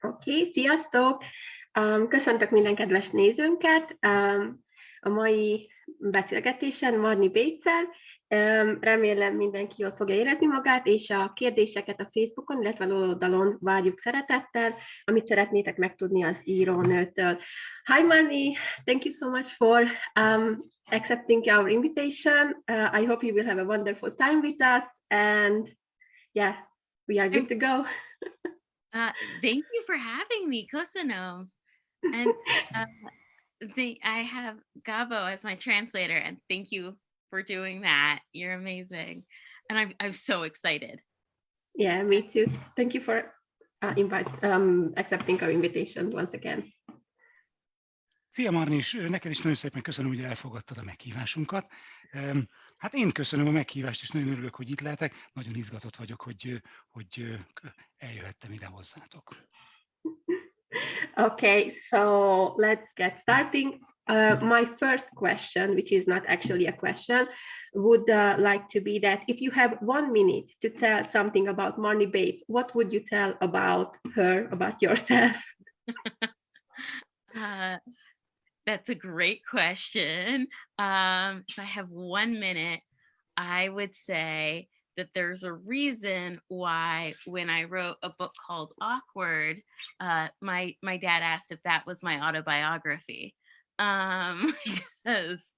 Oké, sziasztok! Köszöntök minden kedves nézőnket a mai beszélgetésen Marni Bates-el. Remélem mindenki jól fogja érezni magát, és a kérdéseket a Facebookon, illetve a oldalon várjuk szeretettel, amit szeretnétek megtudni az írónőtől. Hi Marni, thank you so much for accepting our invitation. I hope you will have a wonderful time with us, and yeah, we are good to go. Thank you for having me, Kosono. And I have Gabo as my translator, and thank you for doing that. You're amazing. And I'm so excited. Yeah, me too. Thank you for accepting our invitation once again. Szia Marni, és neked is nagyon szépen köszönöm, hogy elfogadtad a meghívásunkat. Hát én köszönöm a meghívást, és nagyon örülök, hogy itt lehetek. Nagyon izgatott vagyok, hogy eljöhettem ide hozzátok. Okay, so let's get starting. My first question, which is not actually a question, would like to be that if you have 1 minute to tell something about Marni Bates, what would you tell about her, about yourself? That's a great question. If I have 1 minute, I would say that there's a reason why when I wrote a book called Awkward, my dad asked if that was my autobiography. Because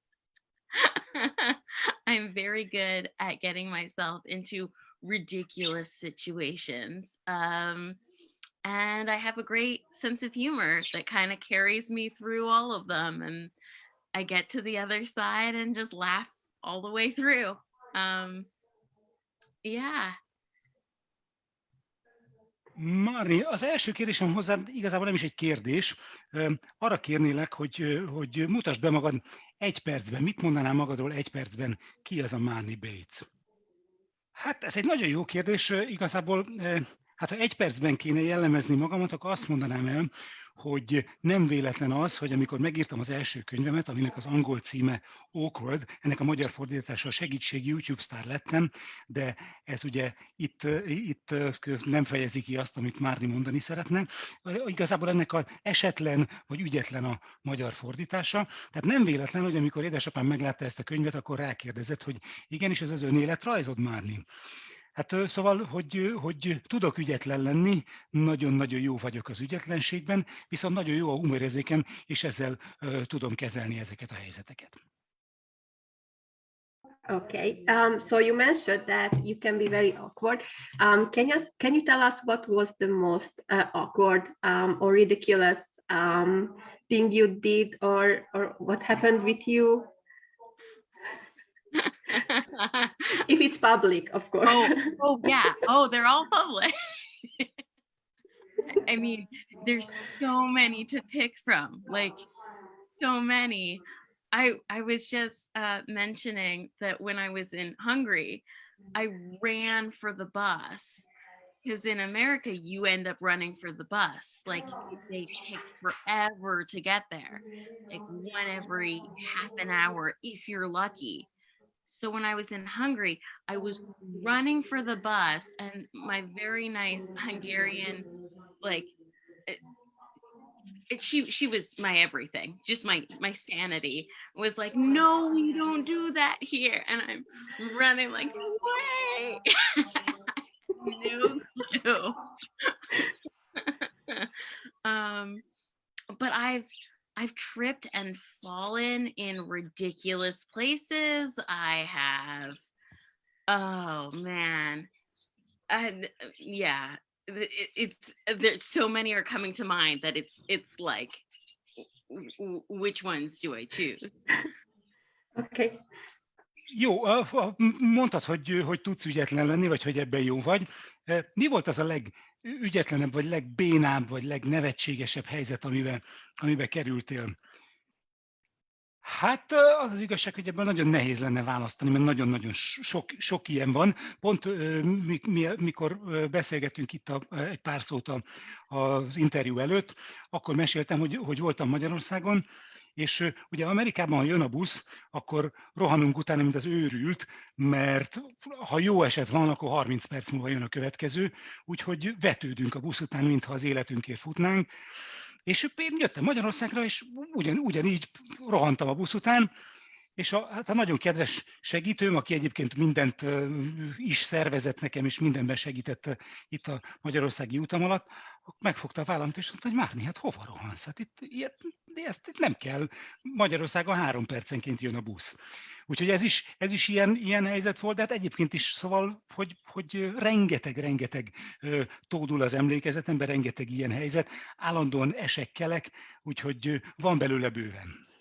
I'm very good at getting myself into ridiculous situations. And I have a great sense of humor that kind of carries me through all of them. And I get to the other side and just laugh all the way through. Yeah. Marni, az első kérdésem hozzád igazából nem is egy kérdés. Arra kérnélek, hogy mutasd be magad 1 percben. Mit mondanál magadról 1 percben? Ki az a Marni Bates? Hát ez egy nagyon jó kérdés. Igazából, hát ha 1 percben kéne jellemezni magamat, akkor azt mondanám el, hogy nem véletlen az, hogy amikor megírtam az első könyvemet, aminek az angol címe Awkward, ennek a magyar fordítása a segítség YouTube sztár lettem, de ez ugye itt nem fejezi ki azt, amit Marni mondani szeretne. Igazából ennek az esetlen vagy ügyetlen a magyar fordítása. Tehát nem véletlen, hogy amikor édesapám meglátta ezt a könyvet, akkor rákérdezett, hogy igenis ez az ön életrajzod, Marni? Hát szóval, hogy tudok ügyetlen lenni, nagyon-nagyon jó vagyok az ügyetlenségben, viszont nagyon jó a humorérzékem, és ezzel tudom kezelni ezeket a helyzeteket. Okay, so you mentioned that you can be very awkward. Can you tell us what was the most awkward or ridiculous thing you did, or what happened with you? If it's public, of course. Oh yeah. Oh, they're all public. I mean, there's so many to pick from, like so many. I was just mentioning that when I was in Hungary, I ran for the bus, because in America you end up running for the bus. Like they take forever to get there, like 1 every half an hour if you're lucky. So when I was in Hungary, I was running for the bus, and my very nice Hungarian, like, she was my everything, just my sanity, was like, no, we don't do that here. And I'm running like, way. No clue. But I've tripped and fallen in ridiculous places. I have, oh man, yeah. It's so many are coming to mind that it's like, which ones do I choose? Okay. Jó, mondtad, hogy tudsz ügyetlen lenni, vagy hogy ebben jó vagy. Mi volt az a legügyetlenebb, vagy legbénább, vagy legnevetségesebb helyzet, amiben kerültél? Hát az igazság, hogy ebben nagyon nehéz lenne választani, mert nagyon-nagyon sok ilyen van. Pont mikor beszélgettünk itt egy pár szót az interjú előtt, akkor meséltem, hogy voltam Magyarországon, és ugye Amerikában, ha jön a busz, akkor rohanunk utána, mint az őrült, mert ha jó eset van, akkor 30 perc múlva jön a következő, úgyhogy vetődünk a busz után, mintha az életünkért futnánk. És én jöttem Magyarországra, és ugyanígy rohantam a busz után, és hát a nagyon kedves segítőm, aki egyébként mindent is szervezett nekem, és mindenben segített itt a magyarországi utam alatt, megfogta a vállamat, és mondta, hogy Márni, hát hova rohansz? Hát ezt itt nem kell. Magyarországon 3 percenként jön a busz. Úgyhogy ez is ilyen helyzet volt, de hát egyébként is, szóval, hogy rengeteg tódul az emlékezetemben, rengeteg ilyen helyzet, állandóan esek-kelek, úgyhogy van belőle bőven.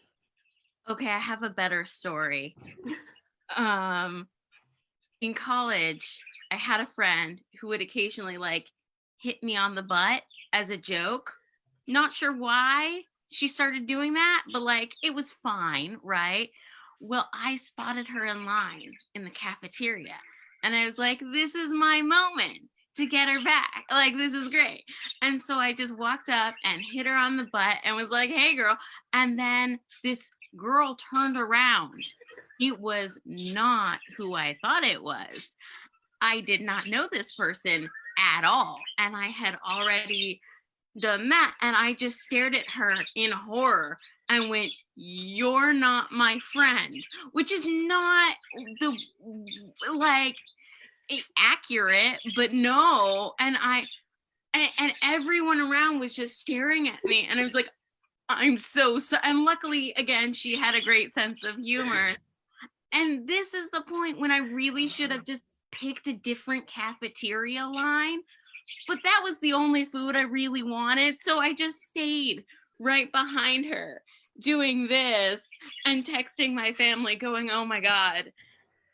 Okay, I have a better story. In college, I had a friend who would occasionally like hit me on the butt as a joke. Not sure why she started doing that, but like it was fine, right? Well, I spotted her in line in the cafeteria and I was like, this is my moment to get her back. Like, this is great. And so I just walked up and hit her on the butt and was like, hey, girl. And then this girl turned around. It was not who I thought it was. I did not know this person at all. And I had already done that. And I just stared at her in horror and went, you're not my friend, which is not the, like, accurate, but no. And everyone around was just staring at me. And I was like, I'm so sorry. And luckily, again, she had a great sense of humor. And this is the point when I really should have just picked a different cafeteria line. But that was the only food I really wanted. So I just stayed right behind her doing this and texting my family going, oh my God,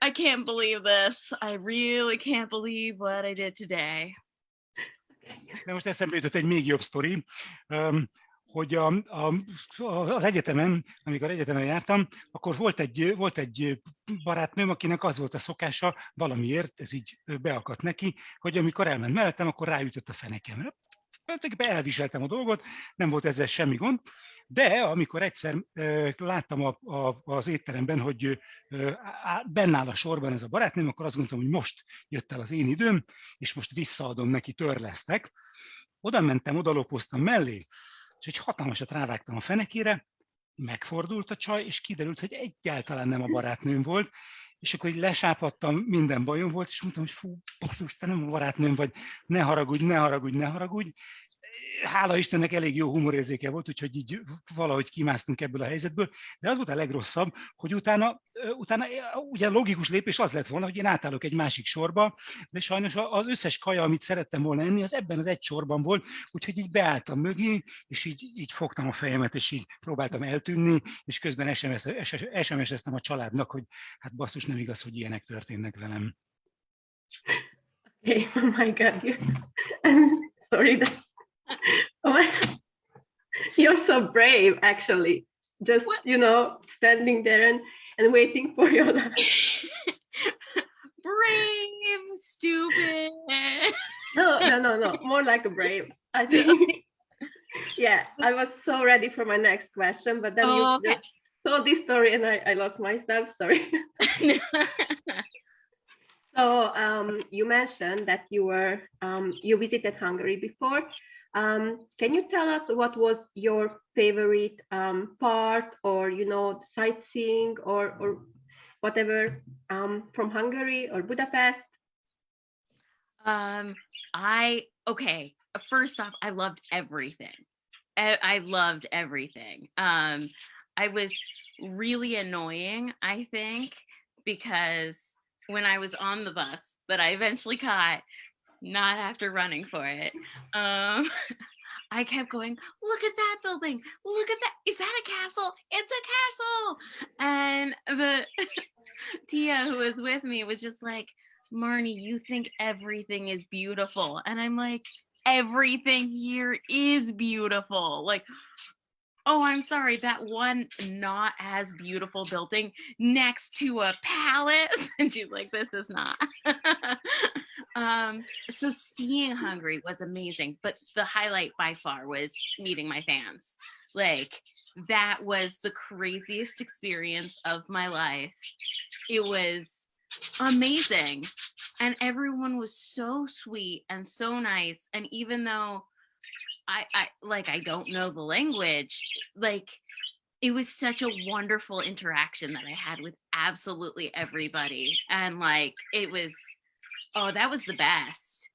I can't believe this. I really can't believe what I did today. De most eszembe jutott egy még jobb sztori, hogy az egyetemen, amikor egyetemen jártam, akkor volt egy barátnőm, akinek az volt a szokása, valamiért ez így beakadt neki, hogy amikor elment mellettem, akkor ráütött a fenekemre. Elviseltem a dolgot, nem volt ezzel semmi gond, de amikor egyszer láttam az étteremben, hogy benn áll a sorban ez a barátnőm, akkor azt gondoltam, hogy most jött el az én időm, és most visszaadom neki, törlesztek. Oda mentem, odalopoztam mellé, és egy hatalmasat rávágtam a fenekére, megfordult a csaj, és kiderült, hogy egyáltalán nem a barátnőm volt, és akkor így lesápadtam, minden bajom volt, és mondtam, hogy fú, basszus, te nem a barátnőm vagy, ne haragudj. Hála Istennek elég jó humorérzéke volt, úgyhogy így valahogy kimásztunk ebből a helyzetből, de az volt a legrosszabb, hogy utána ugye logikus lépés az lett volna, hogy én átállok egy másik sorba, de sajnos az összes kaja, amit szerettem volna enni, az ebben az egy sorban volt, úgyhogy így beálltam mögé, és így fogtam a fejemet, és így próbáltam eltűnni, és közben SMS-eztem a családnak, hogy hát basszus, nem igaz, hogy ilyenek történnek velem. Okay, oh my God, I'm sorry that... Oh my, you're so brave, actually. Just, standing there and waiting for your life. Brave, stupid. No. More like a brave. I think. Yeah, I was so ready for my next question, but then you just told this story and I lost myself. Sorry. So you mentioned that you visited Hungary before. Can you tell us what was your favorite part, or sightseeing or whatever from Hungary or Budapest? First off, I loved everything. I loved everything. I was really annoying, I think, because when I was on the bus that I eventually caught, not after running for it, I kept going, look at that building, look at that, is that a castle? It's a castle. And the Tia who was with me was just like, Marni, you think everything is beautiful. And I'm like, everything here is beautiful. Like, oh, I'm sorry, that one not as beautiful building next to a palace. And she's like, this is not. So seeing Hungary was amazing, but the highlight by far was meeting my fans. Like, that was the craziest experience of my life. It was amazing. And everyone was so sweet and so nice. And even though I don't know the language, like, it was such a wonderful interaction that I had with absolutely everybody. And like, it was, oh, that was the best.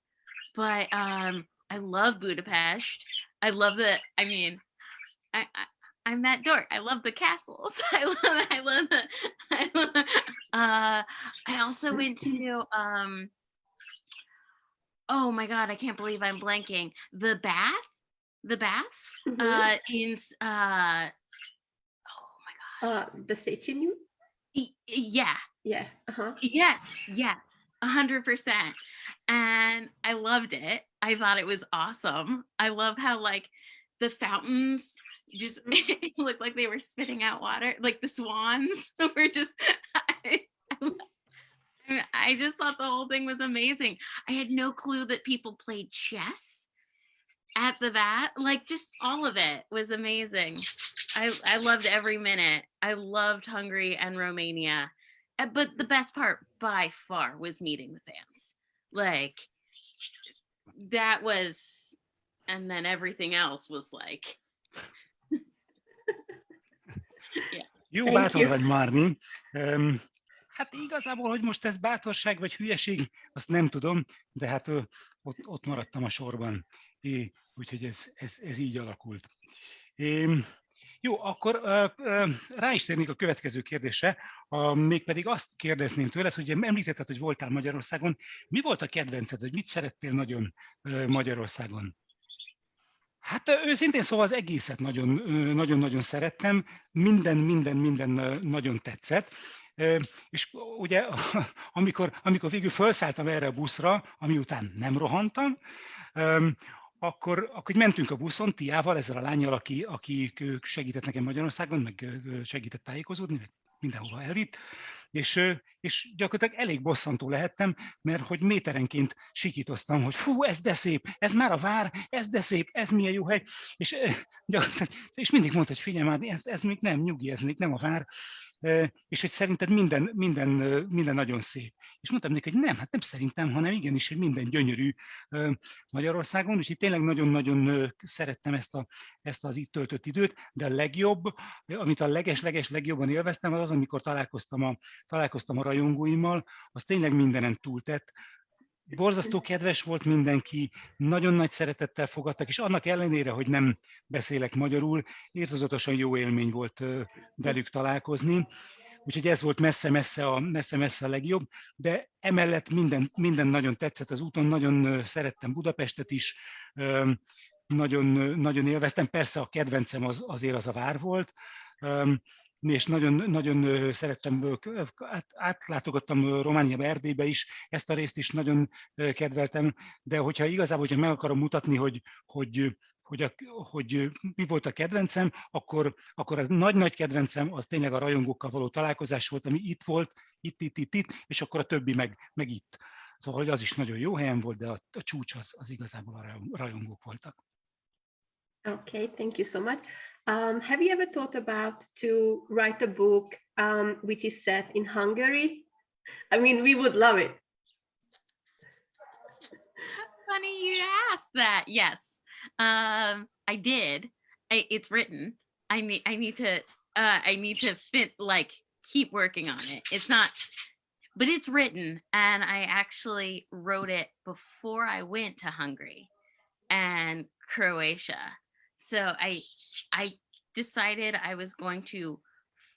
But I love Budapest. I love I'm that dork. I love the castles. I also went to oh my God, I can't believe I'm blanking. The baths in oh my gosh. The Sechenyu? Yeah. Yeah. Uh-huh. Yes, 100%. And I loved it. I thought it was awesome. I love how like the fountains just it looked like they were spitting out water, like the swans were just I just thought the whole thing was amazing. I had no clue that people played chess at the vat. Like, just all of it was amazing. I loved every minute. I loved Hungary and Romania. But the best part by far was meeting the fans. Like, that was, and then everything else was like, yeah. Jó bátor vagy, Marni. Hát igazából, hogy most ez bátorság vagy hülyeség, azt nem tudom, de hát ott maradtam a sorban. Úgyhogy ez így alakult. Jó, akkor rá is térnék a következő kérdésre, mégpedig azt kérdezném tőled, hogy említetted, hogy voltál Magyarországon. Mi volt a kedvenced, vagy mit szerettél nagyon Magyarországon? Hát őszintén szóval az egészet nagyon-nagyon szerettem, minden nagyon tetszett. És ugye, amikor végül felszálltam erre a buszra, ami után nem rohantam, akkor mentünk a buszon Tiával, ezzel a lánnyal, aki segített nekem Magyarországon, meg segített tájékozódni, meg mindenhova elvitt, és gyakorlatilag elég bosszantó lehettem, mert hogy méterenként sikítoztam, hogy fú, ez de szép, ez már a vár, ez de szép, ez milyen jó hely, és mindig mondta, hogy figyelj már, ez még nem nyugi, ez még nem a vár, és hogy szerinted minden nagyon szép. És mondtam neki, hogy nem, hát nem szerintem, hanem igenis, hogy minden gyönyörű Magyarországon, és itt tényleg nagyon-nagyon szerettem ezt az itt töltött időt, de a legjobb, amit a leges legjobban élveztem, az, amikor találkoztam a rajongóimmal, az tényleg mindenen túltett. Borzasztó kedves volt mindenki, nagyon nagy szeretettel fogadtak, és annak ellenére, hogy nem beszélek magyarul, irtózatosan jó élmény volt velük találkozni. Úgyhogy ez volt messze-messze a legjobb, de emellett minden nagyon tetszett az úton, nagyon szerettem Budapestet is, nagyon élveztem. Persze a kedvencem azért az a vár volt, és nagyon szerettem, átlátogattam Romániába, Erdélybe is, ezt a részt is nagyon kedveltem, de hogyha meg akarom mutatni, hogy mi volt a kedvencem, akkor a nagy kedvencem az tényleg a rajongókkal való találkozás volt, ami itt volt, itt, és akkor a többi meg itt. Szóval hogy az is nagyon jó helyen volt, de a csúcs az igazából a rajongók voltak. Okay, thank you so much. Have you ever thought about to write a book which is set in Hungary? I mean, we would love it. Funny you asked that. Yes, I did. It's written. I need to keep working on it. It's not, but it's written, and I actually wrote it before I went to Hungary and Croatia. So I decided I was going to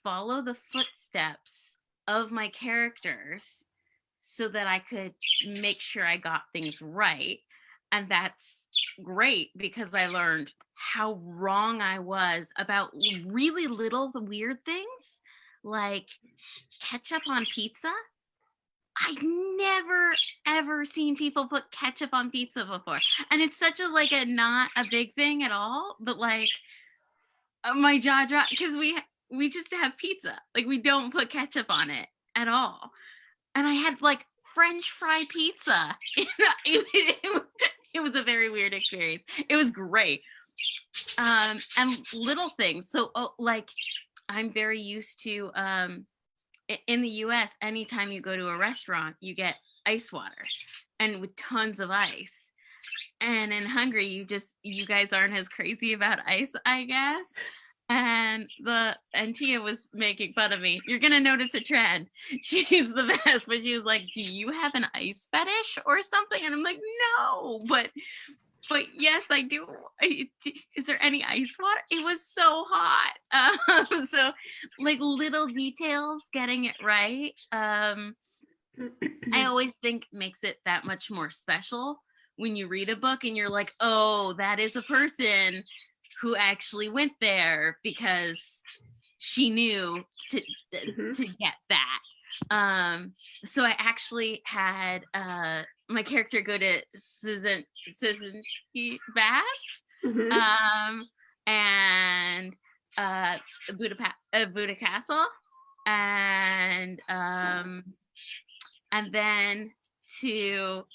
follow the footsteps of my characters so that I could make sure I got things right. And that's great because I learned how wrong I was about really little weird things like ketchup on pizza. I'd never ever seen people put ketchup on pizza before, and it's such a not a big thing at all, but like my jaw dropped because we just have pizza. Like, we don't put ketchup on it at all. And I had like French fry pizza. It was a very weird experience. It was great. And little things. So like, I'm very used to, in the US, anytime you go to a restaurant, you get ice water and with tons of ice. And in Hungary, you guys aren't as crazy about ice, I guess. And Tia was making fun of me. You're gonna notice a trend. She's the best, but she was like, "Do you have an ice fetish or something?" And I'm like, "No, but yes, I do. Is there any ice water?" It was so hot. So like little details, getting it right, I always think makes it that much more special when you read a book and you're like, oh, that is a person who actually went there because she knew to get that. So I actually had my character go to Tesz-vesz, and Buddha Castle, and then to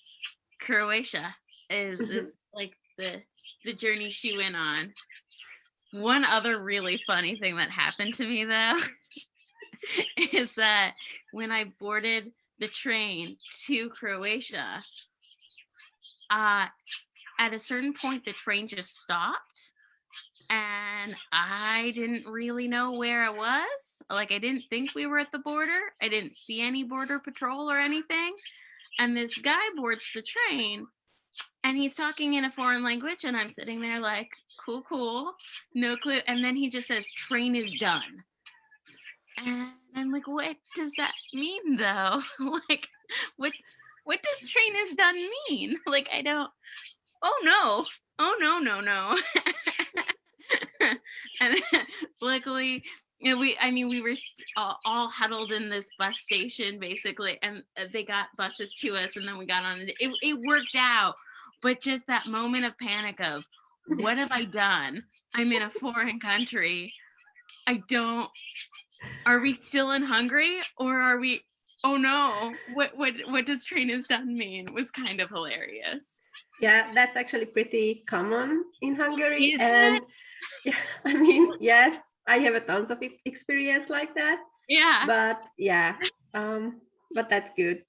Croatia is like the journey she went on. One other really funny thing that happened to me though is that when I boarded the train to Croatia, at a certain point the train just stopped and I didn't really know where I was. Like, I didn't think we were at the border. I didn't see any border patrol or anything. And this guy boards the train and he's talking in a foreign language and I'm sitting there like, cool, no clue. And then he just says, "Train is done." And I'm like, what does that mean though? Like, what does "train is done" mean? Like, I don't, oh no. And luckily, you know, we were all huddled in this bus station basically, and they got buses to us, and then we got on it. It worked out, but just that moment of panic of, what have I done? I'm in a foreign country. Are we still in Hungary, or are we? Oh no! What does "train is done" mean? It was kind of hilarious. Yeah, that's actually pretty common in Hungary. Isn't it? Yeah, I mean, yes, I have a tons of experience like that. Yeah. But that's good.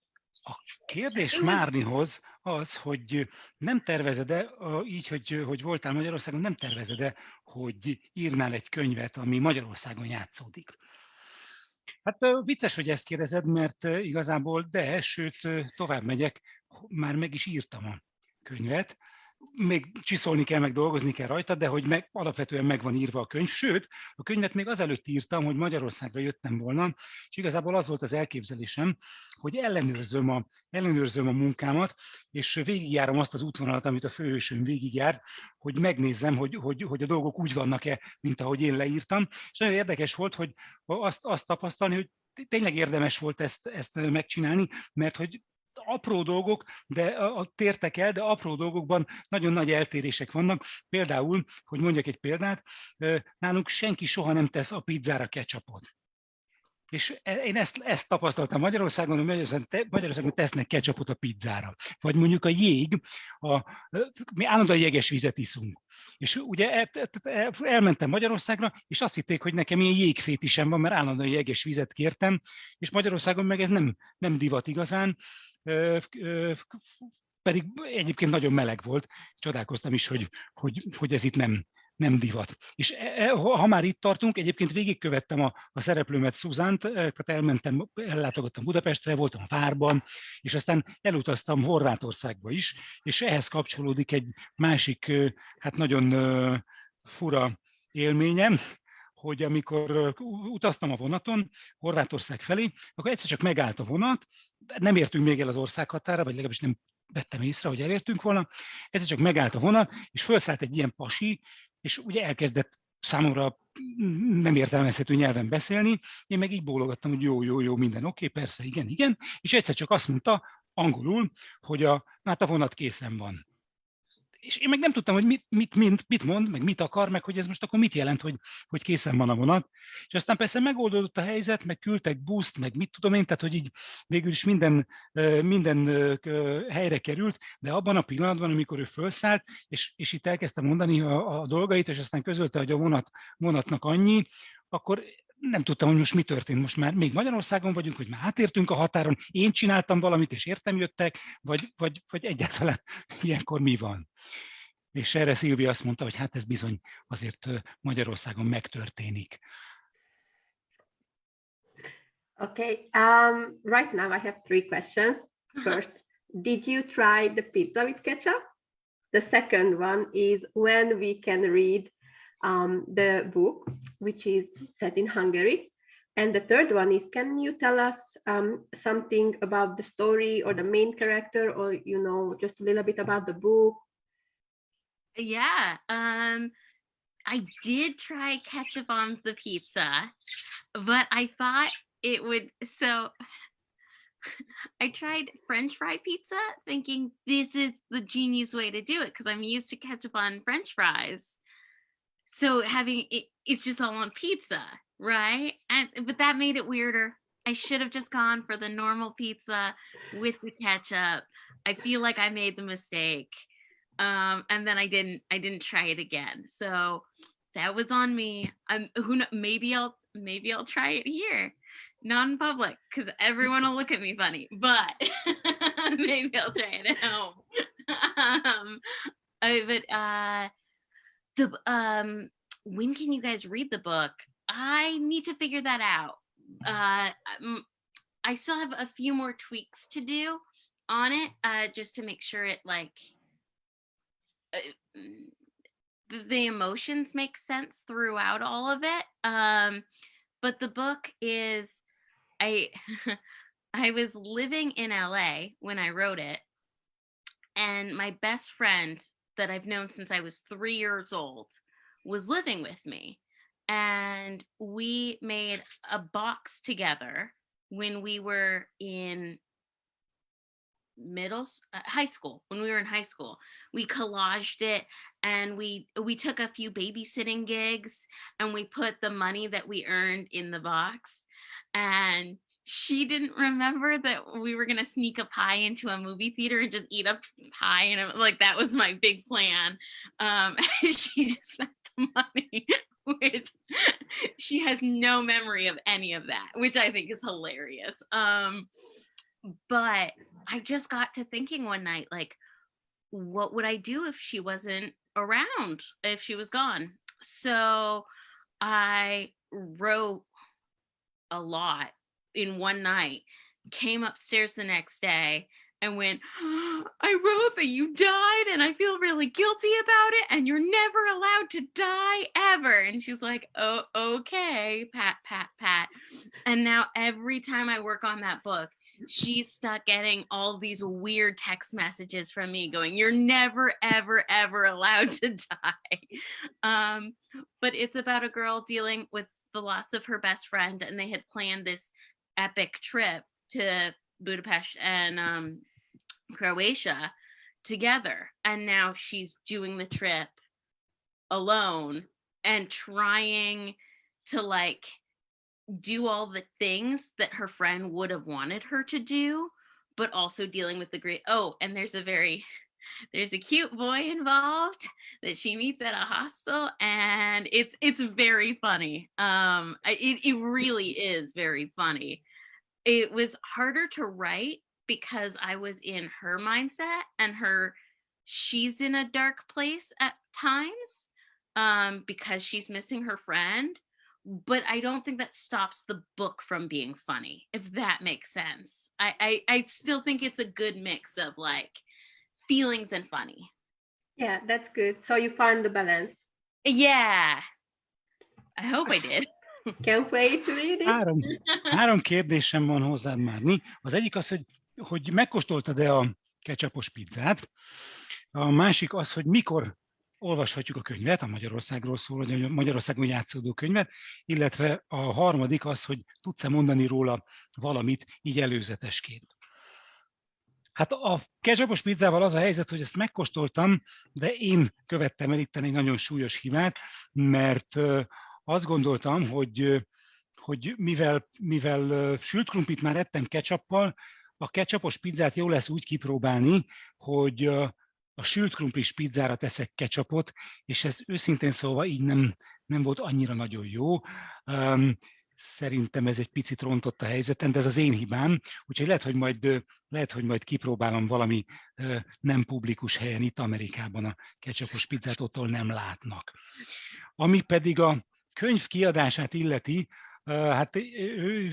A kérdés Márnihoz az, hogy nem tervezed-e, így, hogy voltál Magyarországon, nem tervezed-e, hogy írnál egy könyvet, ami Magyarországon játszódik? Hát vicces, hogy ezt kérdezed, mert igazából sőt, tovább megyek, már meg is írtam a könyvet. Még csiszolni kell, meg dolgozni kell rajta, de hogy alapvetően meg van írva a könyv. Sőt, a könyvet még azelőtt írtam, hogy Magyarországra jöttem volna, és igazából az volt az elképzelésem, hogy ellenőrzöm a munkámat, és végigjárom azt az útvonalat, amit a főhősöm végigjár, hogy megnézzem, hogy a dolgok úgy vannak-e, mint ahogy én leírtam. És nagyon érdekes volt, hogy azt tapasztalni, hogy tényleg érdemes volt ezt megcsinálni, mert hogy apró dolgok, tértek el, de apró dolgokban nagyon nagy eltérések vannak. Például, hogy mondjak egy példát, nálunk senki soha nem tesz a pizzára ketchupot. És én ezt tapasztaltam Magyarországon, hogy Magyarországon tesznek ketchupot a pizzára. Vagy mondjuk a jég, mi állandóan jeges vizet iszunk. És ugye elmentem Magyarországra, és azt hitték, hogy nekem ilyen jégfétisem van, mert állandóan jeges vizet kértem, és Magyarországon meg ez nem divat igazán, pedig egyébként nagyon meleg volt. Csodálkoztam is, hogy ez itt nem divat. És ha már itt tartunk, egyébként végigkövettem a szereplőmet, Szuzánt, tehát ellátogattam Budapestre, voltam Várban, és aztán elutaztam Horvátországba is, és ehhez kapcsolódik egy másik, hát nagyon fura élményem, hogy amikor utaztam a vonaton Horvátország felé, akkor egyszer csak megállt a vonat, nem értünk még el az országhatára, vagy legalábbis nem vettem észre, hogy elértünk volna, egyszer csak megállt a vonat, és felszállt egy ilyen pasi, és ugye elkezdett számomra nem értelmezhető nyelven beszélni, én meg így bólogattam, hogy jó, minden oké, persze, igen, és egyszer csak azt mondta angolul, hogy a vonat készen van. és én meg nem tudtam, hogy mit mond, meg mit akar, meg hogy ez most akkor mit jelent, hogy készen van a vonat. És aztán persze megoldódott a helyzet, meg küldtek buszt, meg mit tudom én, tehát hogy így végül is minden helyre került, de abban a pillanatban, amikor ő felszállt, és itt elkezdte mondani a dolgait, és aztán közölte, hogy a vonatnak annyi, akkor nem tudtam, hogy most mi történt. Most már még Magyarországon vagyunk, hogy már átértünk a határon, én csináltam valamit, és értem jöttek, vagy egyáltalán ilyenkor mi van. És erre Szilvia azt mondta, hogy hát ez bizony azért Magyarországon megtörténik. Okay, right now I have 3 questions. First, did you try the pizza with ketchup? The second one is when we can read the book, which is set in Hungary. And the third one is, can you tell us something about the story or the main character, or, you know, just a little bit about the book? Yeah, I did try ketchup on the pizza, but I thought it would, so I tried French fry pizza thinking this is the genius way to do it because I'm used to ketchup on French fries. So having it's just all on pizza, right? But that made it weirder. I should have just gone for the normal pizza with the ketchup. I feel like I made the mistake. And then I didn't try it again. So that was on me. Who knows, maybe I'll try it here. Not in public, because everyone will look at me funny, but maybe I'll try it at home. When can you guys read the book? I need to figure that out. I still have a few more tweaks to do on it, just to make sure it the emotions make sense throughout all of it. But the book is, I was living in LA when I wrote it, and my best friend that I've known since I was 3 years old was living with me, and we made a box together when we were in high school. When we were in high school, we collaged it, and we took a few babysitting gigs, and we put the money that we earned in the box. And she didn't remember that we were gonna sneak a pie into a movie theater and just eat a pie, and like that was my big plan. She just spent the money, which she has no memory of any of that, which I think is hilarious. But I just got to thinking one night, like, what would I do if she wasn't around, if she was gone? So I wrote a lot in one night, came upstairs the next day and went, I wrote that you died and I feel really guilty about it and you're never allowed to die ever. And she's like, oh, okay, pat, pat, pat. And now every time I work on that book, she's stuck getting all these weird text messages from me going, you're never, ever, ever allowed to die. But it's about a girl dealing with the loss of her best friend, and they had planned this epic trip to Budapest and Croatia together. And now she's doing the trip alone and trying to like do all the things that her friend would have wanted her to do, but also dealing with the and there's a cute boy involved that she meets at a hostel, and it's very funny. It really is very funny. It was harder to write because I was in her mindset, and she's in a dark place at times, because she's missing her friend. But I don't think that stops the book from being funny, if that makes sense. I still think it's a good mix of like feelings and funny. Yeah, that's good. So you found the balance. Yeah. I hope I did. Can't wait to read it. Három kérdésem van hozzád, Márni. Az egyik az, hogy megkóstoltad-e a ketchupos pizzát. A másik az, hogy mikor olvashatjuk a könyvet, a Magyarországról szól, vagy a Magyarországon játszódó könyvet, illetve a harmadik az, hogy tudsz-e mondani róla valamit így előzetesként. Hát a ketchupos pizzával az a helyzet, hogy ezt megkóstoltam, de én követtem el itt egy nagyon súlyos hibát, mert azt gondoltam, hogy mivel sült krumplit már ettem ketchuppal, a ketchupos pizzát jó lesz úgy kipróbálni, hogy a sült krumplis pizzára teszek ketchupot, és ez őszintén szólva így nem volt annyira nagyon jó. Szerintem ez egy picit rontott a helyzeten, de ez az én hibám, úgyhogy lehet, hogy majd kipróbálom valami nem publikus helyen itt Amerikában a ketchupos pizzát, ottól nem látnak. Ami pedig a könyv kiadását illeti, hát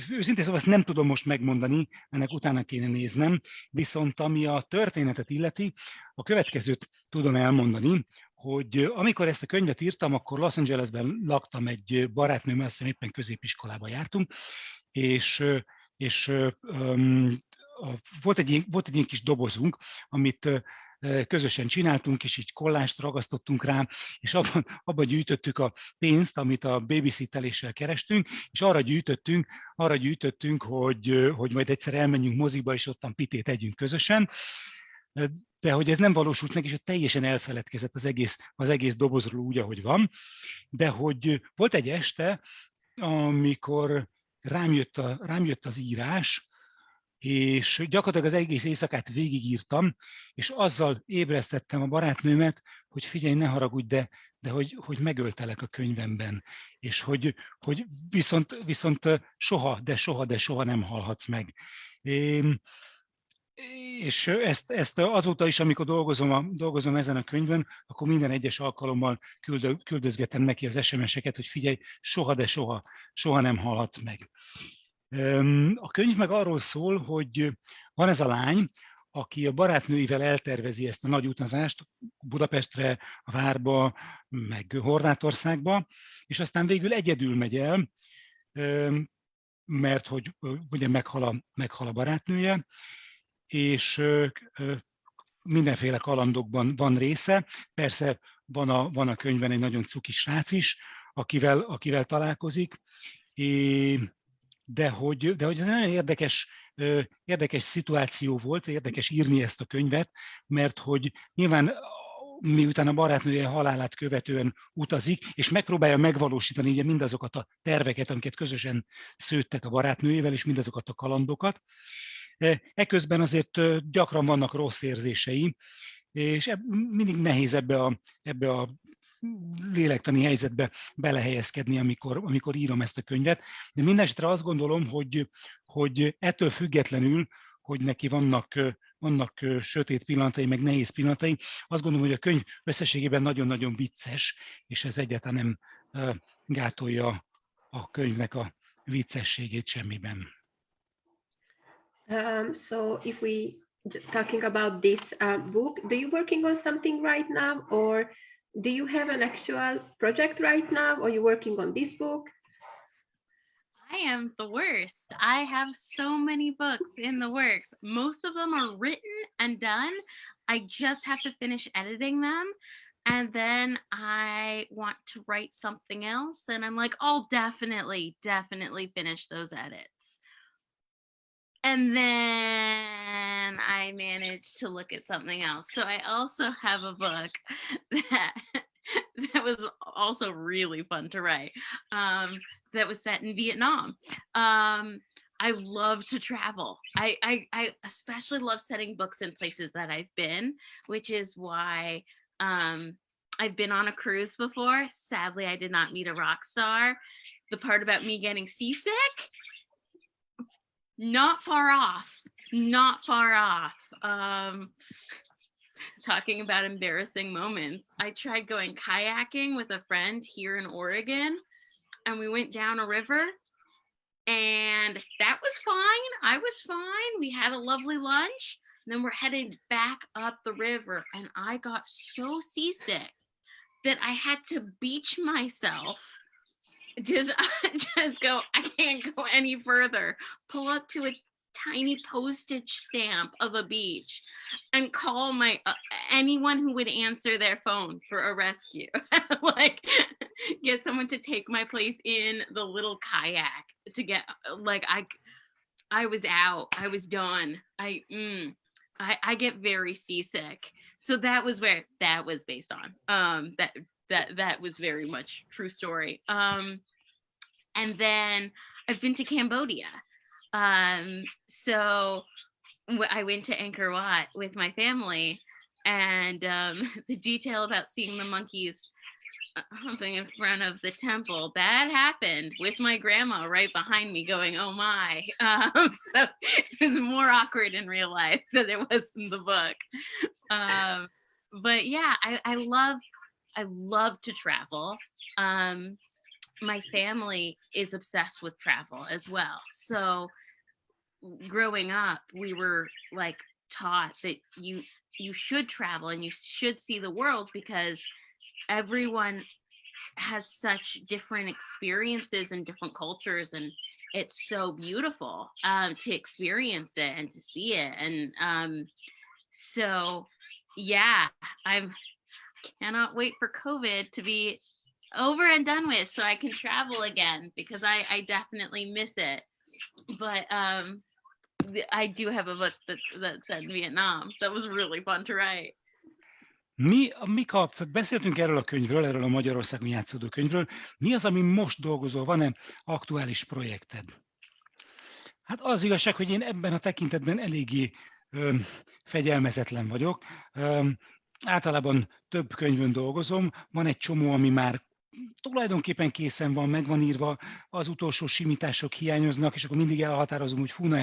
őszintén szóval ezt nem tudom most megmondani, ennek utána kéne néznem, viszont ami a történetet illeti, a következőt tudom elmondani, hogy amikor ezt a könyvet írtam, akkor Los Angelesben laktam egy barátnőmmel, azt hiszem éppen középiskolába jártunk, és volt egy ilyen kis dobozunk, amit közösen csináltunk, és így kollást ragasztottunk rá, és abban gyűjtöttük a pénzt, amit a babysitteléssel kerestünk, és arra gyűjtöttünk, hogy majd egyszer elmenjünk moziba, és ottan pitét együnk közösen. De hogy ez nem valósult meg, és hogy teljesen elfeledkezett az egész dobozról úgy, ahogy van. De hogy volt egy este, amikor rám jött az írás, és gyakorlatilag az egész éjszakát végigírtam, és azzal ébresztettem a barátnőmet, hogy figyelj, ne haragudj, de hogy megöltelek a könyvemben, és hogy viszont soha nem halhatsz meg. És ezt azóta is, amikor dolgozom ezen a könyvön, akkor minden egyes alkalommal küldözgetem neki az SMS-eket, hogy figyelj, soha nem halhatsz meg. A könyv meg arról szól, hogy van ez a lány, aki a barátnőivel eltervezi ezt a nagy utazást Budapestre, a Várba, meg Horvátországba, és aztán végül egyedül megy el, mert hogy ugye meghal a barátnője, és mindenféle kalandokban van része. Persze van a könyvben egy nagyon cuki srác is, akivel találkozik, de hogy ez egy nagyon érdekes szituáció volt, érdekes írni ezt a könyvet, mert hogy nyilván miután a barátnője halálát követően utazik, és megpróbálja megvalósítani ugye mindazokat a terveket, amiket közösen szőttek a barátnőjével, és mindazokat a kalandokat. Eközben azért gyakran vannak rossz érzései, és mindig nehéz ebbe a lélektani helyzetbe belehelyezkedni, amikor írom ezt a könyvet. De mindenesetre azt gondolom, hogy ettől függetlenül, hogy neki vannak sötét pillanatai, meg nehéz pillanatai, azt gondolom, hogy a könyv összességében nagyon-nagyon vicces, és ez egyáltalán nem gátolja a könyvnek a viccességét semmiben. So if we talking about this book, do you working on something right now, or do you have an actual project right now? Or are you working on this book? I am the worst. I have so many books in the works. Most of them are written and done. I just have to finish editing them. And then I want to write something else. And I'm like, I'll definitely finish those edits. And then I managed to look at something else. So I also have a book that was also really fun to write, that was set in Vietnam. I love to travel. I especially love setting books in places that I've been, which is why I've been on a cruise before. Sadly, I did not meet a rock star. The part about me getting seasick, not far off. Talking about embarrassing moments. I tried going kayaking with a friend here in Oregon, and we went down a river, and that was fine. I was fine. We had a lovely lunch, and then we're headed back up the river, and I got so seasick that I had to beach myself. Just go, I can't go any further. Pull up to a tiny postage stamp of a beach and call anyone who would answer their phone for a rescue. Like, get someone to take my place in the little kayak to get, like, I was out. I was done. I get very seasick. So that was where that was based on. That was very much true story. And then I've been to Cambodia. So I went to Angkor Wat with my family, and the detail about seeing the monkeys humping in front of the temple, that happened with my grandma right behind me going, oh my. So it was more awkward in real life than it was in the book. But yeah, I love to travel. My family is obsessed with travel as well. So growing up, we were like taught that you should travel and you should see the world, because everyone has such different experiences and different cultures, and it's so beautiful to experience it and to see it. And so yeah, I cannot wait for COVID to be over and done with so I can travel again, because I definitely miss it. But I do have a book that's set in Vietnam. That was really fun to write. Mi kapcsolat? Beszéltünk erről a könyvről, erről a Magyarországon játszódó könyvről. Mi az, ami most dolgozol? Van-e aktuális projekted? Hát az igazság, hogy én ebben a tekintetben eléggé fegyelmezetlen vagyok. Általában több könyvön dolgozom, van egy csomó, ami már tulajdonképpen készen van, meg van írva, az utolsó simítások hiányoznak, és akkor mindig elhatározom, hogy fú, na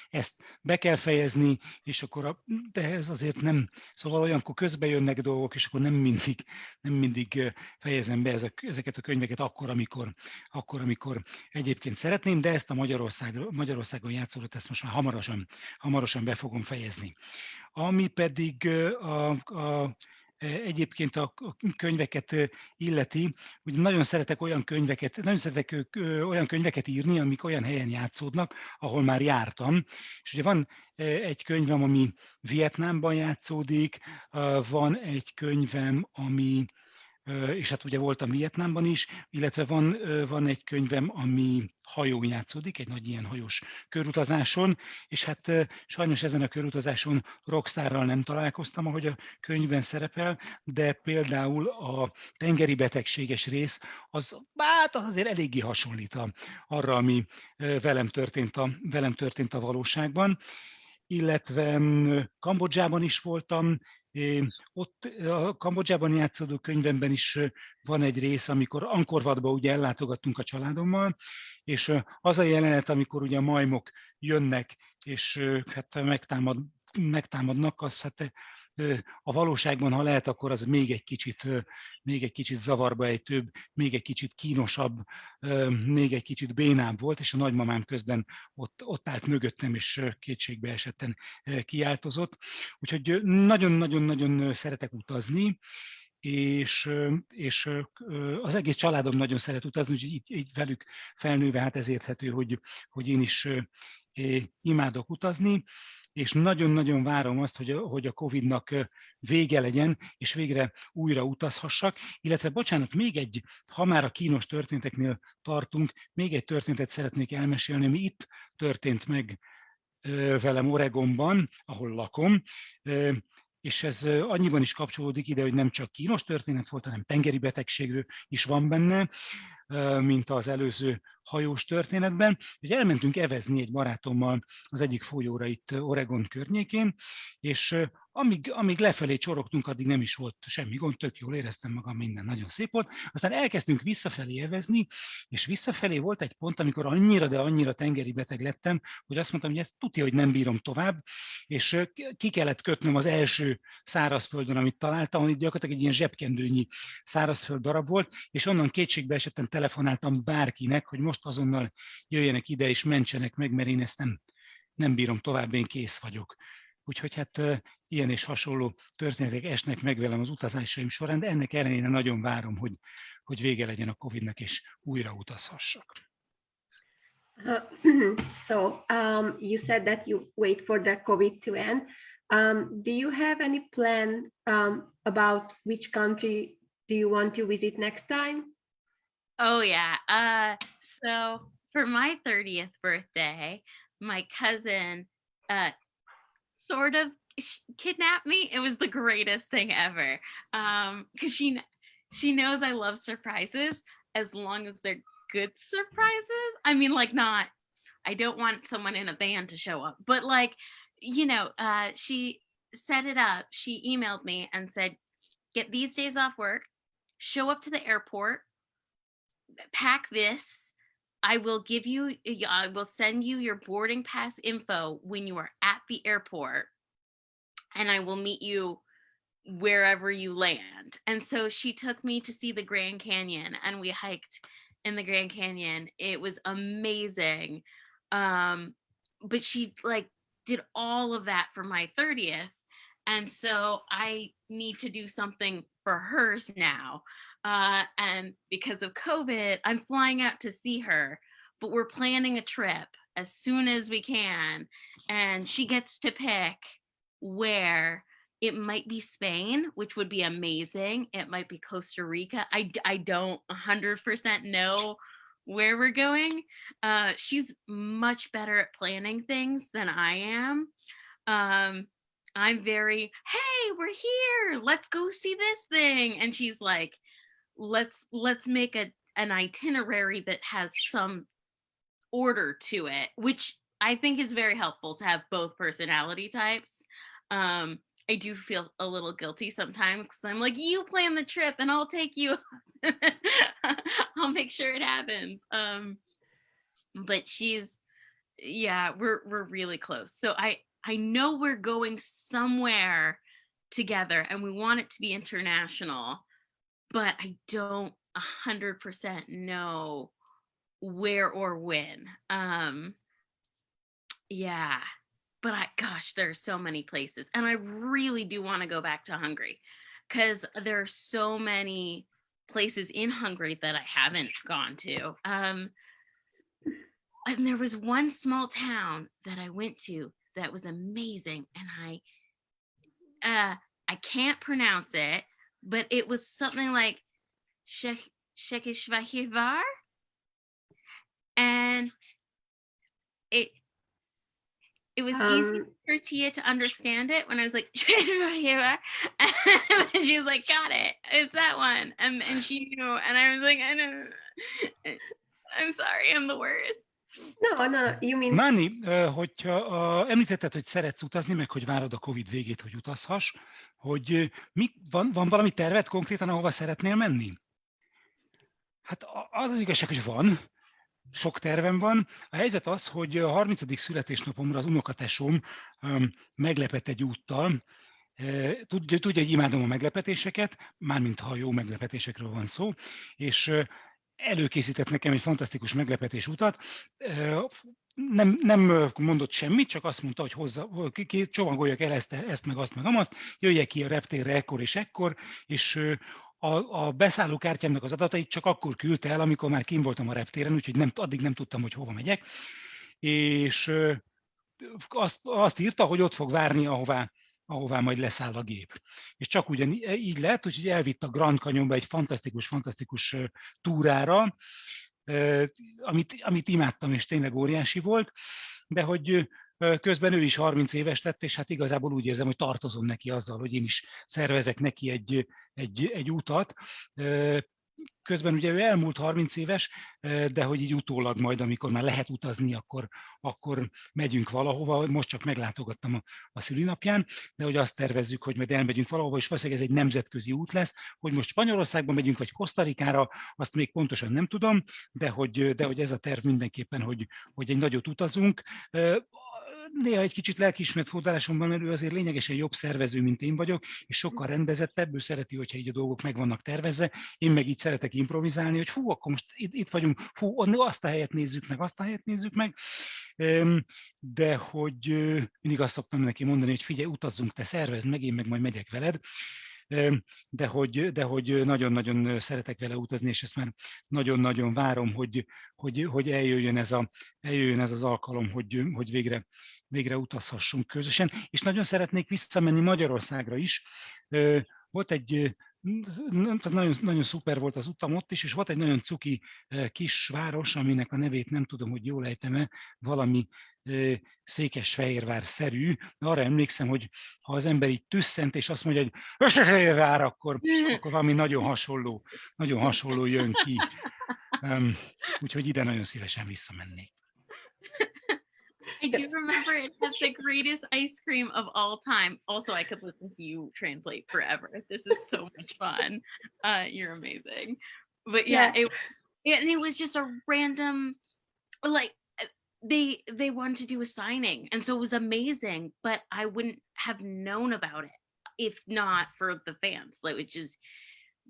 ezt be kell fejezni, és akkor de ez azért nem, szóval olyankor közbe jönnek dolgok, és akkor nem mindig fejezem be ezeket a könyveket akkor, amikor egyébként szeretném, de ezt a Magyarországon játszódott, ezt most már hamarosan be fogom fejezni. Ami pedig egyébként a könyveket illeti, hogy nagyon szeretek olyan könyveket írni, amik olyan helyen játszódnak, ahol már jártam. És ugye van egy könyvem, ami Vietnámban játszódik, van egy könyvem, ami, és hát ugye voltam Vietnámban is, illetve van egy könyvem, ami hajón játszódik, egy nagy ilyen hajós körutazáson, és hát sajnos ezen a körutazáson rockstárral nem találkoztam, ahogy a könyvben szerepel, de például a tengeri betegséges rész, az azért eléggé hasonlít arra, ami velem történt a valóságban, illetve Kambodzsában is voltam. Ott a Kambodzsában játszódó könyvemben is van egy rész, amikor Angkor Watba ugye ellátogattunk a családommal, és az a jelenet, amikor ugye a majmok jönnek, és hát megtámadnak, az hát a valóságban, ha lehet, akkor az még egy kicsit zavarba ejtőbb, még egy kicsit kínosabb, még egy kicsit bénább volt, és a nagymamám közben ott állt mögöttem, és kétségbe esetten kiáltozott. Úgyhogy nagyon-nagyon-nagyon szeretek utazni, és az egész családom nagyon szeret utazni, úgyhogy így velük felnőve, hát ez érthető, hogy én is imádok utazni, és nagyon-nagyon várom azt, hogy a Covid-nak vége legyen, és végre újra utazhassak, illetve bocsánat, ha már a kínos történeteknél tartunk, még egy történetet szeretnék elmesélni, ami itt történt meg velem Oregonban, ahol lakom, és ez annyiban is kapcsolódik ide, hogy nem csak kínos történet volt, hanem tengeri betegségről is van benne, mint az előző hajós történetben. Ugye elmentünk evezni egy barátommal az egyik folyóra itt Oregon környékén, és amíg lefelé csorogtunk, addig nem is volt semmi gond, tök jól éreztem magam, minden nagyon szép volt. Aztán elkezdtünk visszafelé evezni, és visszafelé volt egy pont, amikor annyira tengeri beteg lettem, hogy azt mondtam, hogy ezt tudja, hogy nem bírom tovább, és ki kellett kötnöm az első szárazföldön, amit találtam, amit gyakorlatilag egy ilyen zsebkendőnyi szárazföld darab volt, és onnan kétségbe esetten telefonáltam bárkinek, hogy most azonnal jöjjenek ide és mentsenek meg, mert én ezt nem bírom tovább, én kész vagyok. Úgyhogy hát ilyen és hasonló történetek esnek meg velem az utazásaim során, de ennek ellenére nagyon várom, hogy vége legyen a Covid-nak, és újra utazhassak. So you said that you wait for the COVID to end. Do you have any plan about which country do you want to visit next time? Oh yeah. So for my 30th birthday, my cousin sort of kidnapped me. It was the greatest thing ever. Because she knows I love surprises as long as they're good surprises. I mean, like, not, I don't want someone in a van to show up, but like, you know, she set it up. She emailed me and said, get these days off work, show up to the airport, pack this. I will send you your boarding pass info when you are at the airport, and I will meet you wherever you land. And so she took me to see the Grand Canyon, and we hiked in the Grand Canyon. It was amazing. But she like did all of that for my 30th. And so I need to do something for hers now. And because of COVID, I'm flying out to see her, but we're planning a trip as soon as we can. And she gets to pick where. It might be Spain, which would be amazing. It might be Costa Rica. I don't 100% know where we're going. She's much better at planning things than I am. I'm very, hey, we're here. Let's go see this thing. And she's like, let's make an itinerary that has some order to it, which I think is very helpful to have both personality types. I do feel a little guilty sometimes because I'm like, you plan the trip and I'll take you. I'll make sure it happens. But we're really close. So I know we're going somewhere together and we want it to be international, but I don't 100% know where or when. But gosh, there are so many places. And I really do want to go back to Hungary because there are so many places in Hungary that I haven't gone to. And there was one small town that I went to that was amazing. And I can't pronounce it, but it was something like Székesfehérvár. And it was easy for Tia to understand it when I was like, and she was like, got it. It's that one. And she knew. And I was like, I know. I'm sorry, I'm the worst. No, you mean... Marni, hogyha említetted, hogy szeretsz utazni, meg hogy várod a Covid végét, hogy utazhass, hogy van valami terved konkrétan, ahova szeretnél menni? Hát az igazság, hogy van. Sok tervem van. A helyzet az, hogy a 30. születésnapomra az unokatesóm meglepett egy úttal. Tudja, hogy imádom a meglepetéseket, mármint ha jó meglepetésekről van szó, és előkészített nekem egy fantasztikus meglepetés utat. Nem mondott semmit, csak azt mondta, hogy csomagoljak el ezt meg azt meg amazt, jöjjek ki a reptérre ekkor és ekkor, és a beszállókártyámnak az adatait csak akkor küldte el, amikor már kint voltam a reptéren, úgyhogy addig nem tudtam, hogy hova megyek. És azt írta, hogy ott fog várni, ahová majd leszáll a gép. És csak így lett, úgyhogy elvitt a Grand Canyonba egy fantasztikus túrára, amit imádtam, és tényleg óriási volt, de hogy közben ő is 30 éves lett, és hát igazából úgy érzem, hogy tartozom neki azzal, hogy én is szervezek neki egy utat. Közben ugye ő elmúlt 30 éves, de hogy így utólag majd, amikor már lehet utazni, akkor megyünk valahova. Most csak meglátogattam a szülinapján, de hogy azt tervezzük, hogy majd elmegyünk valahova, és valószínűleg ez egy nemzetközi út lesz. Hogy most Spanyolországba megyünk, vagy Costa Ricára, azt még pontosan nem tudom, de hogy ez a terv mindenképpen, hogy egy nagyot utazunk. Néha egy kicsit lelkiismeret fordulásomban, mert ő azért lényegesen jobb szervező, mint én vagyok, és sokkal rendezettebb, ő szereti, hogyha így a dolgok meg vannak tervezve, én meg így szeretek improvizálni, hogy akkor most itt vagyunk, azt a helyet nézzük meg, de hogy mindig azt szoktam neki mondani, hogy figyelj, utazzunk, te szervezd meg, én meg majd megyek veled, de hogy nagyon-nagyon szeretek vele utazni, és ezt már nagyon-nagyon várom, hogy eljöjjön ez az alkalom, hogy végre utazhassunk közösen, és nagyon szeretnék visszamenni Magyarországra is. Volt egy nagyon, nagyon szuper volt az utam ott is, és volt egy nagyon cuki kisváros, aminek a nevét nem tudom, hogy jól ejtem-e, valami Székesfehérvár-szerű. Arra emlékszem, hogy ha az ember így tüsszent, és azt mondja, hogy Összefehérvár, akkor valami nagyon hasonló jön ki. Úgyhogy ide nagyon szívesen visszamennék. I do remember it has the greatest ice cream of all time. Also, I could listen to you translate forever. This is so much fun. You're amazing. But yeah, it was just a random, like, they wanted to do a signing, and so it was amazing, but I wouldn't have known about it if not for the fans, like, which is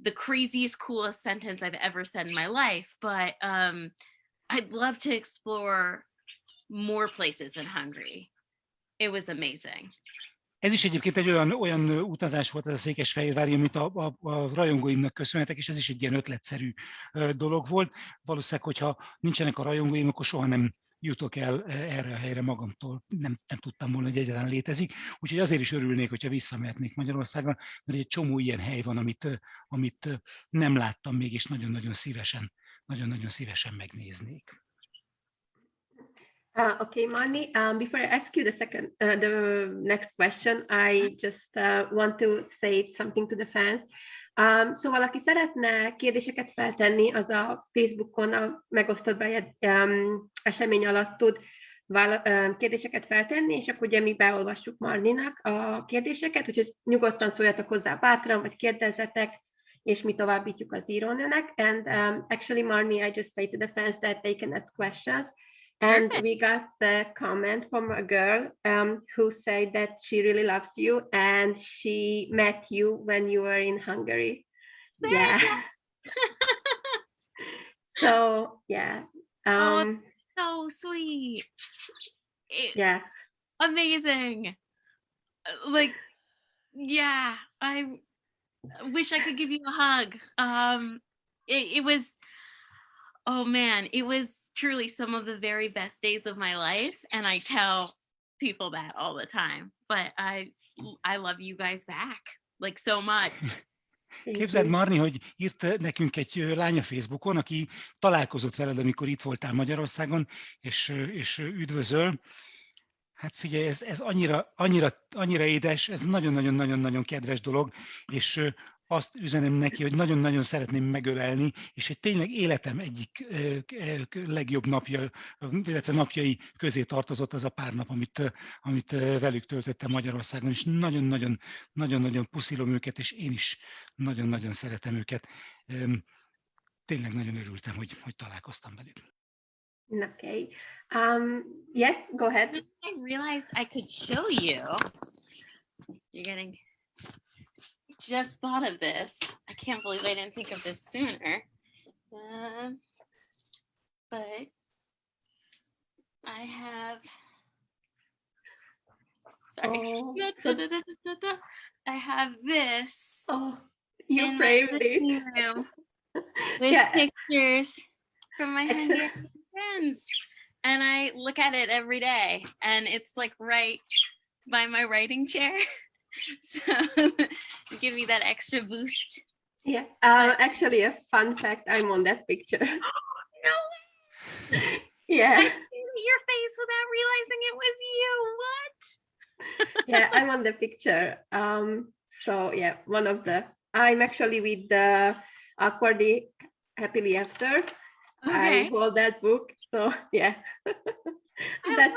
the craziest, coolest sentence I've ever said in my life. But I'd love to explore more places in Hungary. It was amazing. Ez is egyébként egy olyan utazás volt, ez a székesfehérvári, amit a rajongóimnak köszönhetek, és ez is egy ilyen ötletszerű dolog volt. Valószínűleg, hogyha nincsenek a rajongóim, akkor soha nem jutok el erre a helyre magamtól. Nem tudtam volna, hogy egyáltalán létezik. Úgyhogy azért is örülnék, hogyha visszamehetnék Magyarországra, mert egy csomó ilyen hely van, amit nem láttam még, és nagyon-nagyon szívesen megnéznék. Okay, Marni, before I ask you the next question, I just want to say something to the fans. Szóval, aki szeretne kérdéseket feltenni, az a Facebookon a megosztott esemény alatt tud kérdéseket feltenni, és akkor ugye mi beolvassuk Marninak a kérdéseket, úgyhogy nyugodtan szóljatok hozzá bátran, vagy kérdezzetek, és mi továbbítjuk az írónőnek. And actually, Marni, I just say to the fans that they can ask questions. And we got the comment from a girl who said that she really loves you and she met you when you were in Hungary. Yeah. So, yeah. So sweet. Yeah. Amazing. Like, yeah, I wish I could give you a hug. It was, oh man, it was truly some of the very best days of my life, and I tell people that all the time, but I love you guys back, like, so much. Képzeld, Marni, hogy írt nekünk egy lány a Facebookon, aki találkozott veled, amikor itt voltál Magyarországon, és üdvözöl. Hát figyelj, ez annyira édes, ez nagyon-nagyon kedves dolog, és azt üzenem neki, hogy nagyon-nagyon szeretném megölelni, és hogy tényleg életem egyik legjobb napja, illetve napjai közé tartozott az a pár nap, amit velük töltöttem Magyarországon, és nagyon-nagyon puszilom őket, és én is nagyon-nagyon szeretem őket. Tényleg nagyon örültem, hogy találkoztam velük. Okay. Yes, go ahead. I realized I could show you. Just thought of this. I can't believe I didn't think of this sooner. But I have. Sorry. Oh. I have this. Oh, you framed it. With pictures from my Hungarian friends. And I look at it every day. And it's like right by my writing chair. So give me that extra boost. Yeah, actually a fun fact, I'm on that picture. No way! Yeah. I see your face without realizing it was you. What? Yeah, I'm on the picture. So yeah, I'm actually with the Accordi Happily After. Okay. I hold that book, so yeah. That's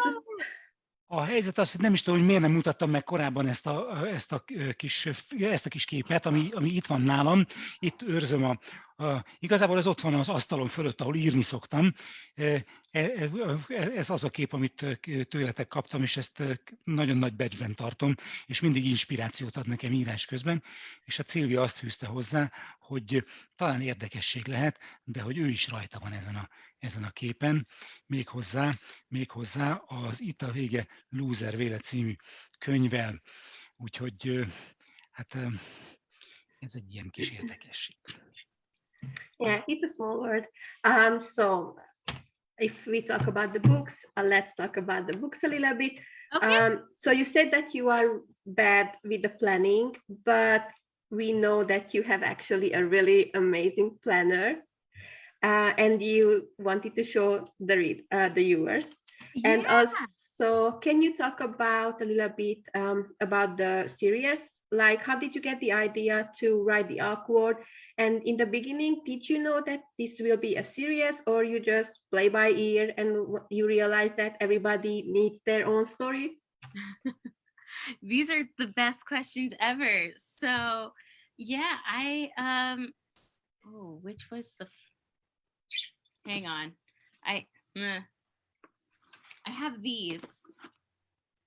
A helyzet az, hogy nem is tudom, hogy miért nem mutattam meg korábban ezt a kis képet, ami itt van nálam. Itt őrzöm igazából ez ott van az asztalon fölött, ahol írni szoktam. Ez az a kép, amit tőletek kaptam, és ezt nagyon nagy becsben tartom, és mindig inspirációt ad nekem írás közben, és a Szilvia azt fűzte hozzá, hogy talán érdekesség lehet, de hogy ő is rajta van ezen a képen, méghozzá az Itt a vége, lúzer véle című könyvvel. Úgyhogy hát ez egy ilyen kis érdekesség. Yeah, it's a small word. So if we talk about the books, let's talk about the books a little bit. Okay. So you said that you are bad with the planning, but we know that you have actually a really amazing planner, and you wanted to show the viewers. Yeah. And also, can you talk about a little bit about the series? Like, how did you get the idea to write the awkward? And in the beginning, did you know that this will be a series, or you just play by ear and you realize that everybody needs their own story? These are the best questions ever. So yeah, which was hang on. I have these,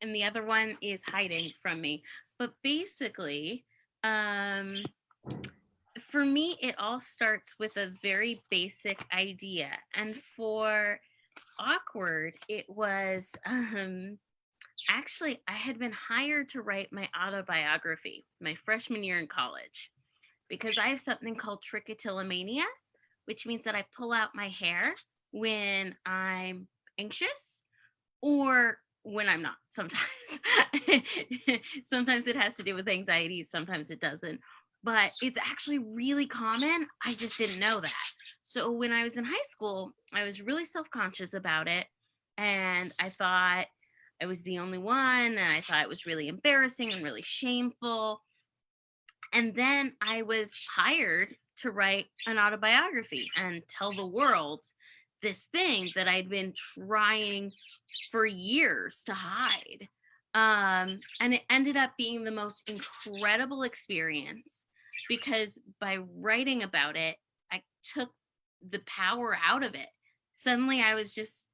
and the other one is hiding from me. But basically, for me, it all starts with a very basic idea. And for awkward, it was actually, I had been hired to write my autobiography my freshman year in college, because I have something called trichotillomania, which means that I pull out my hair when I'm anxious or when I'm not. Sometimes sometimes it has to do with anxiety, sometimes it doesn't, but it's actually really common. I just didn't know that. So when I was in high school, I was really self-conscious about it, and I thought I was the only one, and I thought it was really embarrassing and really shameful. And then I was hired to write an autobiography and tell the world this thing that I'd been trying for years to hide. And it ended up being the most incredible experience, because by writing about it, I took the power out of it. Suddenly I was just,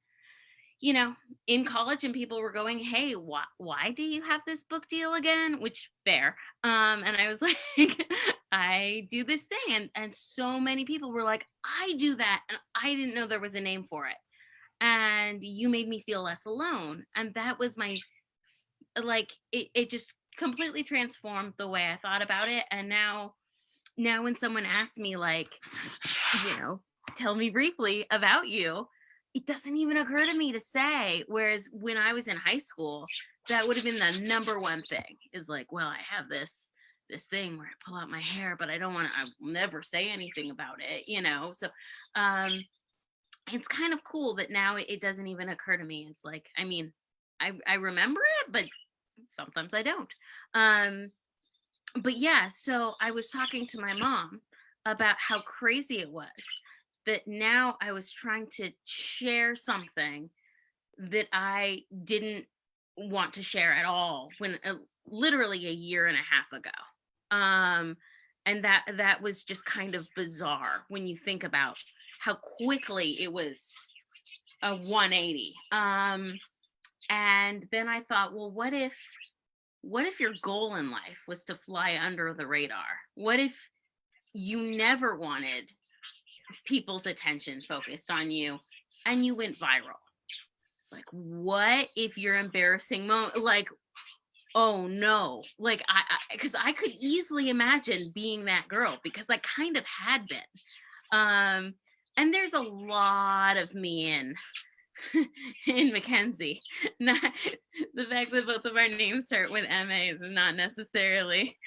in college, and people were going, hey, why do you have this book deal again? Which, fair. And I was like, I do this thing. And so many people were like, I do that. And I didn't know there was a name for it. And you made me feel less alone. And that was it just completely transformed the way I thought about it. And now when someone asks me, like, tell me briefly about you, it doesn't even occur to me to say. Whereas when I was in high school, that would have been the number one thing, is like, well, I have this thing where I pull out my hair, but I'll never say anything about it, So it's kind of cool that now it doesn't even occur to me. It's like, I remember it, but sometimes I don't. But yeah, so I was talking to my mom about how crazy it was that now I was trying to share something that I didn't want to share at all when literally a year and a half ago. And that was just kind of bizarre when you think about how quickly it was a 180. And then I thought, well, what if your goal in life was to fly under the radar? What if you never wanted people's attention focused on you and you went viral? Like, what if your embarrassing moment, like, oh no, like because I could easily imagine being that girl, because I kind of had been. And there's a lot of me in Mackenzie. Not, the fact that both of our names start with MA is not necessarily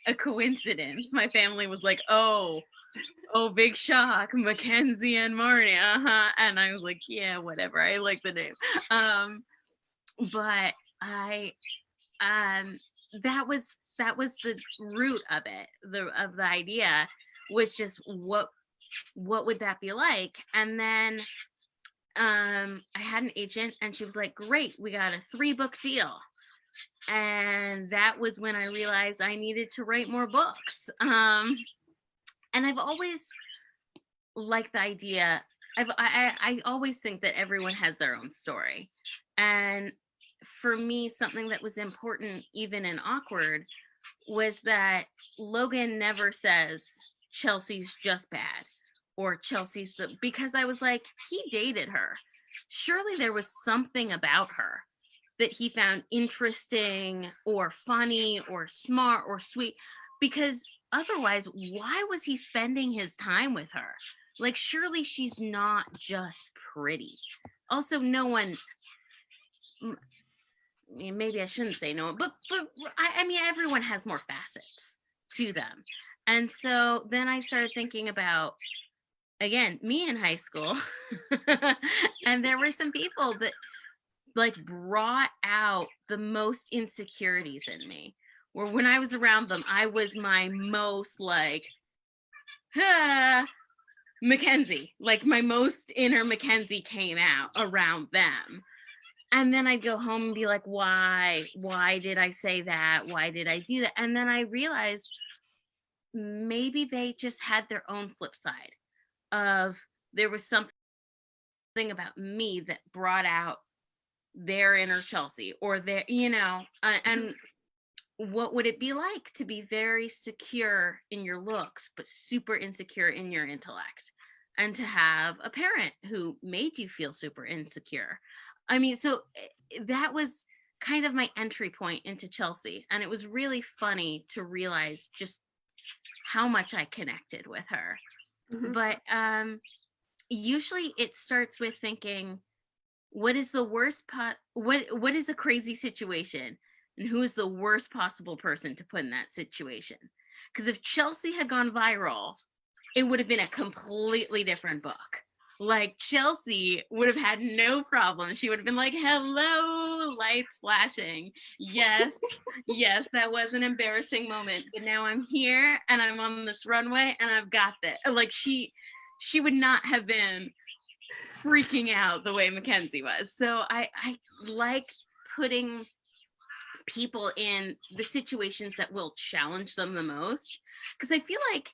a coincidence. My family was like, oh, big shock, Mackenzie and Marni, and I was like, yeah, whatever, I like the name. But I that was the root of it. Of the idea was just what would that be like? And then I had an agent, and she was like, great, we got a 3-book deal. And that was when I realized I needed to write more books. And I've always liked the idea. I always think that everyone has their own story. And for me, something that was important, even in awkward, was that Logan never says Chelsea's just bad, or Chelsea's, because I was like, he dated her. Surely there was something about her that he found interesting or funny or smart or sweet, because otherwise, why was he spending his time with her? Like, surely she's not just pretty. Also, no one, maybe I shouldn't say no one, but I mean, everyone has more facets to them. And so then I started thinking about, again, me in high school. And there were some people that like brought out the most insecurities in me, where when I was around them, I was my most like, Mackenzie, like my most inner Mackenzie came out around them. And then I'd go home and be like, why did I say that? Why did I do that? And then I realized maybe they just had their own flip side of, there was something about me that brought out their inner Chelsea, or their, and what would it be like to be very secure in your looks, but super insecure in your intellect, and to have a parent who made you feel super insecure? I mean, so that was kind of my entry point into Chelsea. And it was really funny to realize just how much I connected with her. Mm-hmm. But usually it starts with thinking, what is the worst what is a crazy situation? And who is the worst possible person to put in that situation? Because if Chelsea had gone viral, it would have been a completely different book. Like, Chelsea would have had no problem. She would have been like, hello, lights flashing. Yes, yes, that was an embarrassing moment. But now I'm here and I'm on this runway and I've got this. Like, she would not have been freaking out the way Mackenzie was. So I like putting people in the situations that will challenge them the most. Because I feel like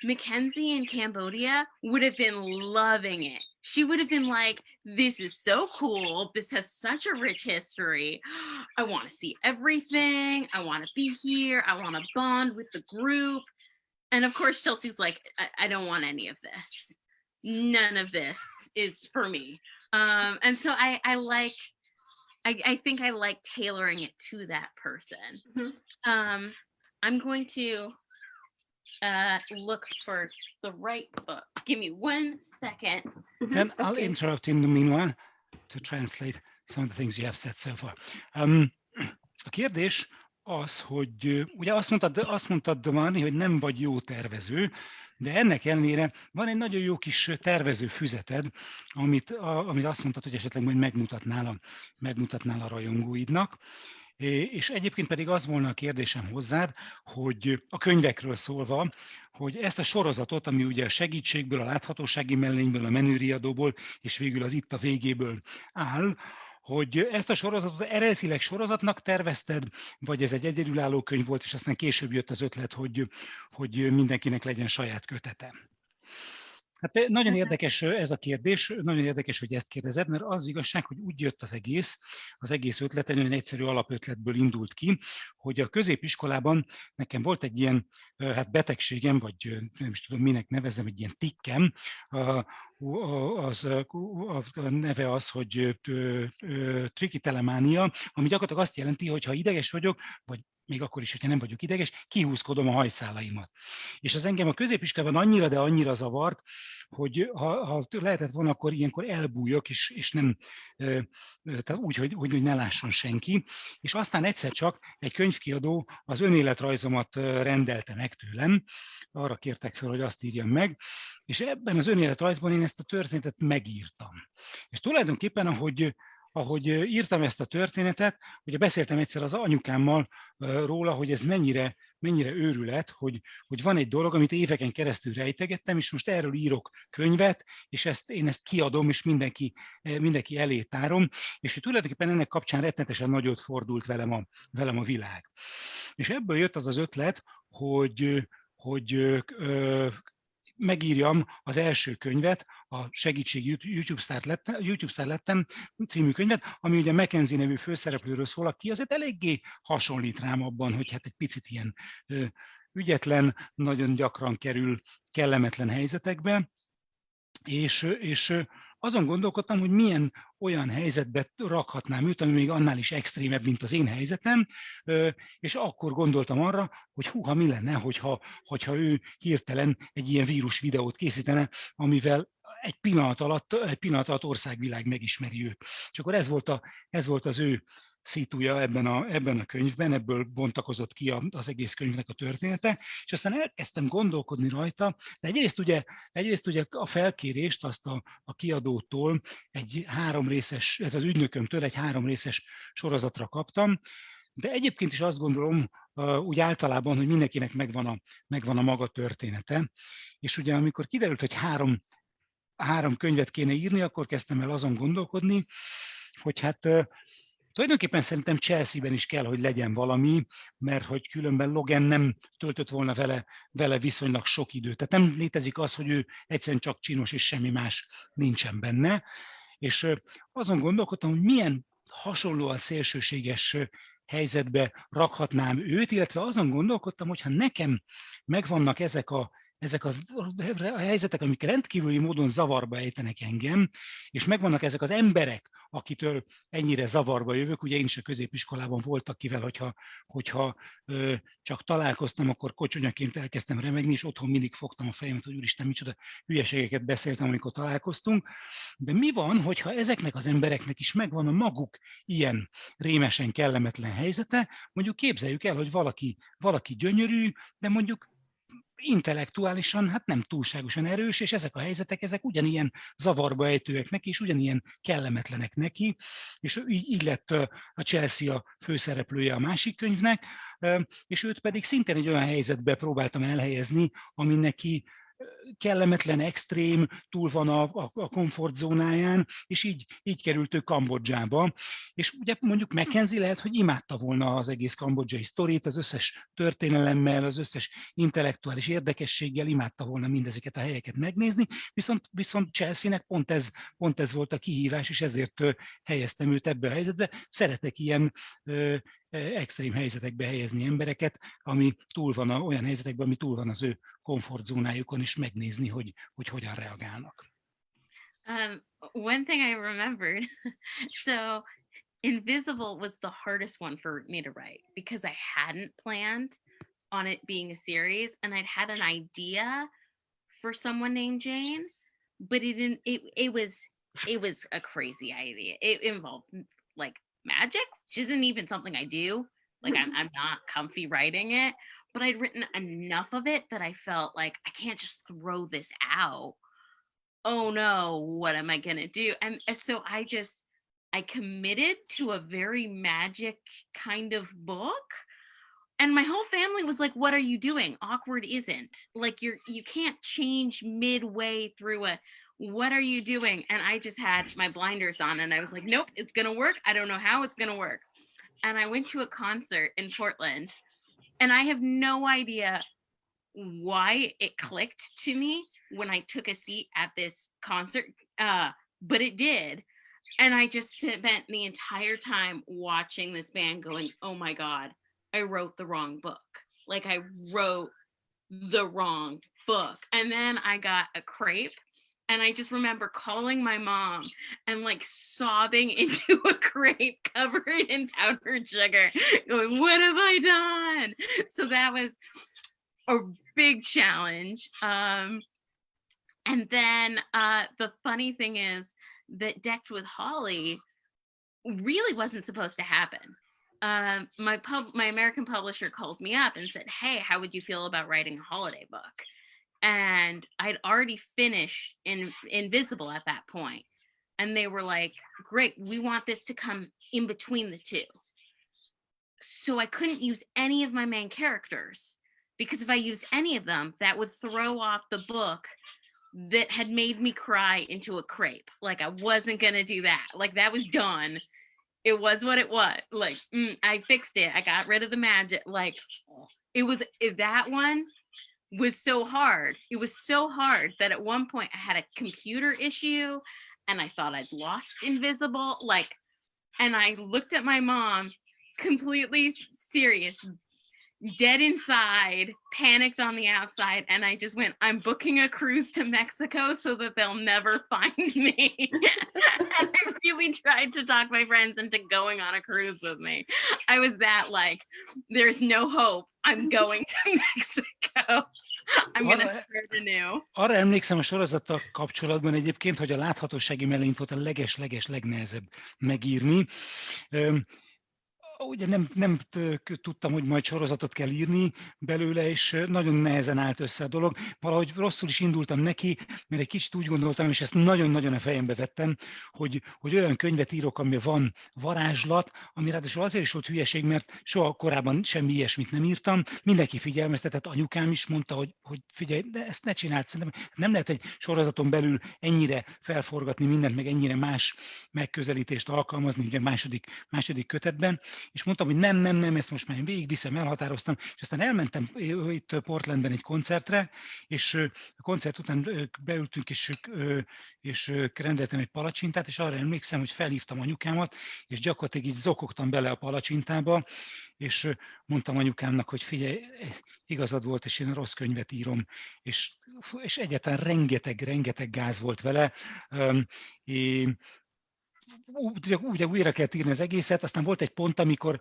Mackenzie in Cambodia would have been loving it. She would have been like, this is so cool. This has such a rich history. I want to see everything. I want to be here. I want to bond with the group. And of course, Chelsea's like, I don't want any of this. None of this is for me. And so I think I like tailoring it to that person. Mm-hmm. I'm going to look for the right book. Give me 1 second. Then I'll interrupt in the meanwhile to translate some of the things you have said so far. A kérdés az, hogy ugye azt mondtad, Marni, hogy nem vagy jó tervező, de ennek ellenére van egy nagyon jó kis tervező füzeted, amit azt mondtad, hogy esetleg majd megmutatnál a rajongóidnak. És egyébként pedig az volna a kérdésem hozzád, hogy a könyvekről szólva, hogy ezt a sorozatot, ami ugye a segítségből, a láthatósági mellényből, a Menő-riadóból, és végül az itt a végéből áll, hogy ezt a sorozatot eredetileg sorozatnak tervezted, vagy ez egy egyedülálló könyv volt, és aztán később jött az ötlet, hogy mindenkinek legyen saját kötete. Hát nagyon érdekes ez a kérdés, nagyon érdekes, hogy ezt kérdezed, mert az igazság, hogy úgy jött az egész ötlet, egy nagyon egyszerű alapötletből indult ki, hogy a középiskolában nekem volt egy ilyen betegségem, vagy nem is tudom minek nevezem, egy ilyen tikkem, a neve az, hogy trikitelemánia, ami gyakorlatilag azt jelenti, hogy ha ideges vagyok, vagy még akkor is, hogyha nem vagyok ideges, kihúzkodom a hajszálaimat. És az engem a középiskolában annyira, de annyira zavart, hogy ha lehetett volna, akkor ilyenkor elbújok, és nem, tehát úgy, hogy ne lásson senki. És aztán egyszer csak egy könyvkiadó az önéletrajzomat rendelte meg tőlem, arra kértek fel, hogy azt írjam meg, és ebben az önéletrajzban én ezt a történetet megírtam. És tulajdonképpen, ahogy írtam ezt a történetet, ugye beszéltem egyszer az anyukámmal róla, hogy ez mennyire őrület, hogy van egy dolog, amit éveken keresztül rejtegettem, és most erről írok könyvet, és én ezt kiadom, és mindenki elé tárom, és hogy tulajdonképpen ennek kapcsán rettenetesen nagyot fordult velem a világ. És ebből jött az ötlet, hogy megírjam az első könyvet, a Segítség YouTube sztár lettem című könyvet, ami ugye Mackenzie nevű főszereplőről szól, aki azért eléggé hasonlít rám abban, hogy hát egy picit ilyen ügyetlen, nagyon gyakran kerül kellemetlen helyzetekbe, és azon gondolkodtam, hogy milyen olyan helyzetbe rakhatnám őt, ami még annál is extrémebb, mint az én helyzetem, és akkor gondoltam arra, hogy húha, mi lenne, hogyha ő hirtelen egy ilyen vírus videót készítene, amivel egy pillanat alatt országvilág megismeri őt. És akkor ez volt az ő szitúja ebben a könyvben, ebből bontakozott ki az egész könyvnek a története, és aztán elkezdtem gondolkodni rajta, de egyrészt ugye a felkérést azt a kiadótól az ügynökömtől egy 3 részes sorozatra kaptam, de egyébként is azt gondolom, úgy általában, hogy mindenkinek megvan a maga története, és ugye amikor kiderült, hogy három könyvet kéne írni, akkor kezdtem el azon gondolkodni, hogy hát tulajdonképpen szerintem Chelsea-ben is kell, hogy legyen valami, mert hogy különben Logan nem töltött volna vele viszonylag sok időt. Tehát nem létezik az, hogy ő egyszerűen csak csinos és semmi más nincsen benne. És azon gondolkodtam, hogy milyen hasonlóan szélsőséges helyzetbe rakhatnám őt, illetve azon gondolkodtam, hogy ha nekem megvannak ezek a helyzetek, amik rendkívüli módon zavarba ejtenek engem, és megvannak ezek az emberek, akitől ennyire zavarba jövök. Ugye én is a középiskolában voltak, kivel, hogyha csak találkoztam, akkor kocsonyaként elkezdtem remegni, és otthon mindig fogtam a fejemet, hogy úristen, micsoda hülyeségeket beszéltem, amikor találkoztunk. De mi van, hogyha ezeknek az embereknek is megvan a maguk ilyen rémesen kellemetlen helyzete? Mondjuk képzeljük el, hogy valaki gyönyörű, de mondjuk intellektuálisan hát nem túlságosan erős, és ezek a helyzetek, ezek ugyanilyen zavarba ejtőek neki, és ugyanilyen kellemetlenek neki, és így lett a Chelsea a főszereplője a másik könyvnek, és őt pedig szintén egy olyan helyzetbe próbáltam elhelyezni, ami neki kellemetlen, extrém, túl van a komfortzónáján, és így került ő Kambodzsába. És ugye mondjuk Mackenzie lehet, hogy imádta volna az egész kambodzsai sztorit, az összes történelemmel, az összes intellektuális érdekességgel imádta volna mindezeket a helyeket megnézni, viszont Chelsea-nek pont ez volt a kihívás, és ezért helyeztem őt ebbe a helyzetbe. Szeretek ilyen extrém helyzetekbe helyezni embereket, olyan helyzetekben, ami túl van az ő komfortzónájukon, és megnézni, hogy hogyan reagálnak. One thing I remembered, so Invisible was the hardest one for me to write because I hadn't planned on it being a series, and I'd had an idea for someone named Jane, but it was a crazy idea. It involved like magic, which isn't even something I do. Like I'm not comfy writing it, but I'd written enough of it that I felt like I can't just throw this out. Oh no, what am I gonna do? And so I committed to a very magic kind of book. And my whole family was like, what are you doing? Awkward isn't. Like you can't change midway through what are you doing? And I just had my blinders on and I was like, nope, it's gonna work. I don't know how it's gonna work. And I went to a concert in Portland, and I have no idea why it clicked to me when I took a seat at this concert, but it did. And I just spent the entire time watching this band going, oh my God, I wrote the wrong book. Like I wrote the wrong book. And then I got a crepe. And I just remember calling my mom and like sobbing into a crepe covered in powdered sugar, going, what have I done? So that was a big challenge. And then the funny thing is that Decked with Holly really wasn't supposed to happen. My American publisher called me up and said, hey, how would you feel about writing a holiday book? And I'd already finished Invisible at that point. And they were like, great, we want this to come in between the two. So I couldn't use any of my main characters, because if I used any of them, that would throw off the book that had made me cry into a crepe. Like I wasn't going to do that. Like that was done. It was what it was. Like I fixed it. I got rid of the magic. Like that one was so hard. It was so hard that at one point I had a computer issue and I thought I'd lost Invisible. Like, and I looked at my mom, completely serious, dead inside, panicked on the outside, and I just went, I'm booking a cruise to Mexico so that they'll never find me. And I really tried to talk my friends into going on a cruise with me. I was that like, there's no hope. I'm going to Mexico. I'm gonna start anew. Arra emlékszem a sorozattal kapcsolatban egyébként, hogy a láthatósági mellényt volt a legnehezebb megírni. Ugye nem tudtam, hogy majd sorozatot kell írni belőle, és nagyon nehezen állt össze a dolog. Valahogy rosszul is indultam neki, mert egy kicsit úgy gondoltam, és ezt nagyon-nagyon a fejembe vettem, hogy olyan könyvet írok, ami van varázslat, ami ráadásul azért is volt hülyeség, mert soha korábban semmi ilyesmit nem írtam. Mindenki figyelmeztetett, anyukám is mondta, hogy figyelj, de ezt ne csináld, szerintem nem lehet egy sorozaton belül ennyire felforgatni mindent, meg ennyire más megközelítést alkalmazni, ugye második kötetben. És mondtam, hogy nem, ezt most már én végigviszem, elhatároztam, és aztán elmentem itt Portlandben egy koncertre, és a koncert után beültünk, és rendeltem egy palacsintát, és arra emlékszem, hogy felhívtam anyukámat, és gyakorlatilag így zokogtam bele a palacsintába, és mondtam anyukámnak, hogy figyelj, igazad volt, és én rossz könyvet írom, és egyáltalán rengeteg gáz volt vele, úgy újra kellett írni az egészet, aztán volt egy pont, amikor